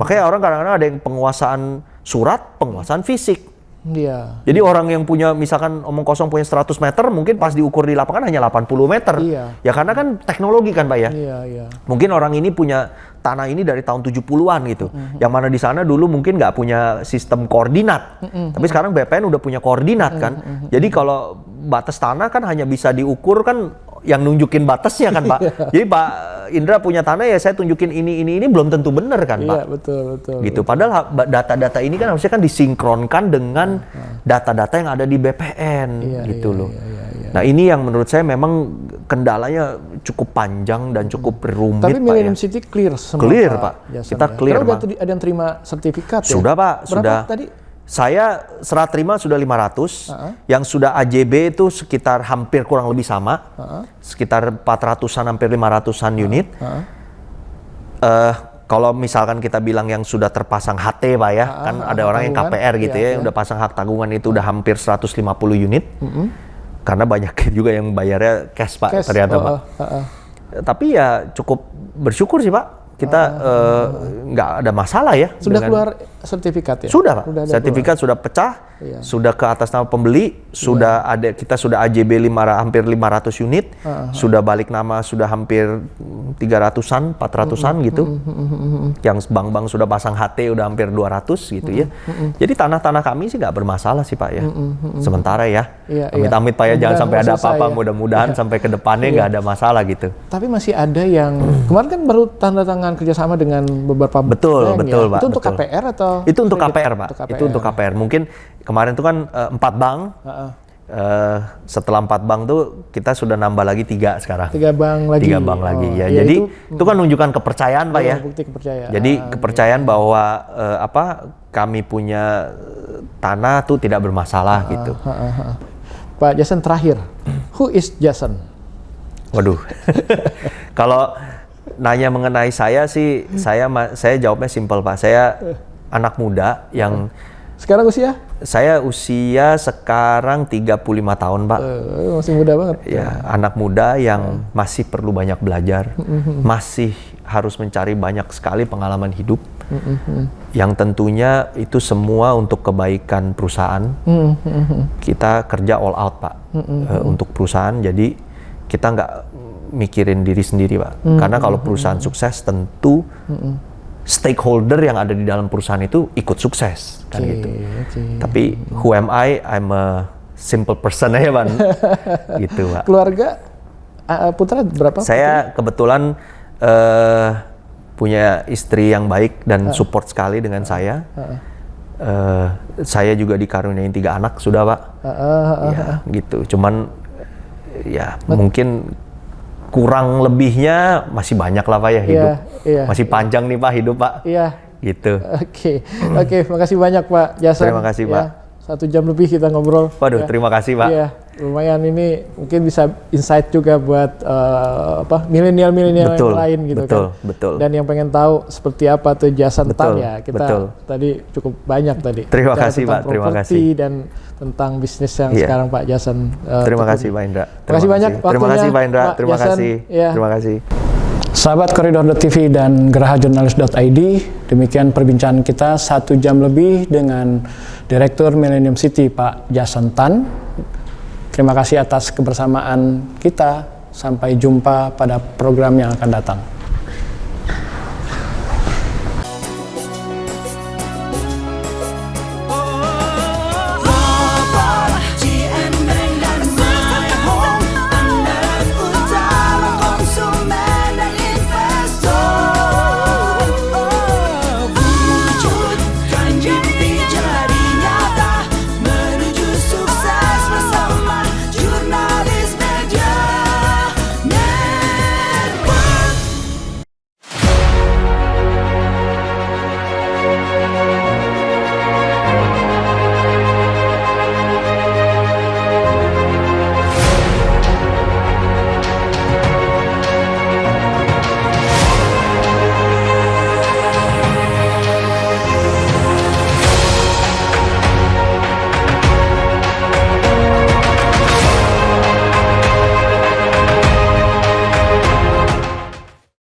Makanya orang kadang-kadang ada yang penguasaan surat, penguasaan fisik. Iya. Jadi orang yang punya misalkan omong kosong punya 100 meter mungkin pas diukur di lapangan hanya 80 meter. Iya. Ya karena kan teknologi kan Pak ya. Iya. Mungkin orang ini punya tanah ini dari tahun 70-an gitu. Yang mana di sana dulu mungkin nggak punya sistem koordinat. Tapi sekarang BPN udah punya koordinat kan. Jadi kalau batas tanah kan hanya bisa diukur kan yang nunjukin batasnya kan Pak. Jadi Pak Indra punya tanah ya saya tunjukin ini belum tentu benar kan Pak. Iya betul. Gitu. Padahal data-data ini kan harusnya kan disinkronkan dengan data-data yang ada di BPN gitu loh. Nah ini yang menurut saya memang kendalanya cukup panjang dan cukup rumit Tapi Pak Millennium ya. City clear semua Clear Pak. Jason, Kita clear Karena Pak. udah ada yang terima sertifikat ya? Sudah Pak. Berapa Sudah. tadi? Saya serah terima sudah 500, yang sudah AJB itu sekitar hampir kurang lebih sama, sekitar 400-an hampir 500-an unit. Kalau misalkan kita bilang yang sudah terpasang HT Pak ya, kan ada orang yang KPR gitu ya, yang udah pasang hak tanggungan itu udah hampir 150 unit, karena banyak juga yang bayarnya cash Pak ternyata Pak. Tapi ya cukup bersyukur sih Pak. Kita nggak ada masalah ya. Sudah keluar sertifikat ya? Sudah Pak. Sertifikat sudah pecah, sudah ke atas nama pembeli, kita sudah AJB hampir 500 unit, sudah balik nama sudah hampir 300-an, 400-an gitu. Yang bank-bank sudah pasang HT udah hampir 200 gitu ya. Jadi tanah-tanah kami sih nggak bermasalah sih Pak ya. Sementara ya. Amit-amit Pak ya, jangan sampai ada apa-apa. Mudah-mudahan sampai ke depannya nggak ada masalah gitu. Tapi masih ada yang kemarin kan baru tanda tangan kerjasama dengan beberapa betul bank Pak. Itu untuk betul. KPR atau? Itu untuk KPR Pak. Itu untuk KPR. Mungkin kemarin itu kan 4 bank. Setelah 4 bank tuh kita sudah nambah lagi 3 sekarang. 3 bank lagi. 3 bank lagi ya. Jadi itu kan menunjukkan kepercayaan Pak ya. Bukti kepercayaan. Jadi kepercayaan bahwa kami punya tanah tuh tidak bermasalah gitu. Pak Jason terakhir, who is Jason? Waduh. Kalau nanya mengenai saya sih, saya jawabnya simpel Pak. Saya anak muda yang sekarang usia? Saya usia sekarang 35 tahun Pak. Masih muda banget. Ya, anak muda yang masih perlu banyak belajar, masih harus mencari banyak sekali pengalaman hidup, yang tentunya itu semua untuk kebaikan perusahaan. Kita kerja all out Pak, untuk perusahaan. Jadi kita nggak mikirin diri sendiri Pak. Karena kalau perusahaan sukses tentu stakeholder yang ada di dalam perusahaan itu ikut sukses kan gitu. Tapi who am I? I'm a simple person aja Bang. Gitu Pak. Keluarga putra berapa? Saya kebetulan punya istri yang baik dan support sekali dengan saya. Saya juga dikaruniai 3 anak sudah Pak. Ya gitu. Cuman ya mungkin kurang lebihnya masih banyak lah Pak ya hidup. Masih panjang nih Pak hidup Pak. Gitu. Oke, makasih banyak Pak Jason. Terima kasih Pak. 1 jam lebih kita ngobrol. Waduh, terima kasih Pak. Iya, lumayan ini mungkin bisa insight juga buat milenial yang lain gitu kan. Betul. Dan yang pengen tahu seperti apa tuh Jason Tan ya. Kita tadi cukup banyak tadi. Terima kasih Pak, terima kasih. Dan tentang bisnis yang sekarang Pak Jason. Terima kasih Pak Indra. Terima kasih banyak waktunya. Terima kasih Pak Indra. Terima kasih. Terima kasih. Sahabat Koridor.tv dan gerahajurnalis.id, demikian perbincangan kita 1 jam lebih dengan Direktur Millennium City Pak Jason Tan. Terima kasih atas kebersamaan kita. Sampai jumpa pada program yang akan datang.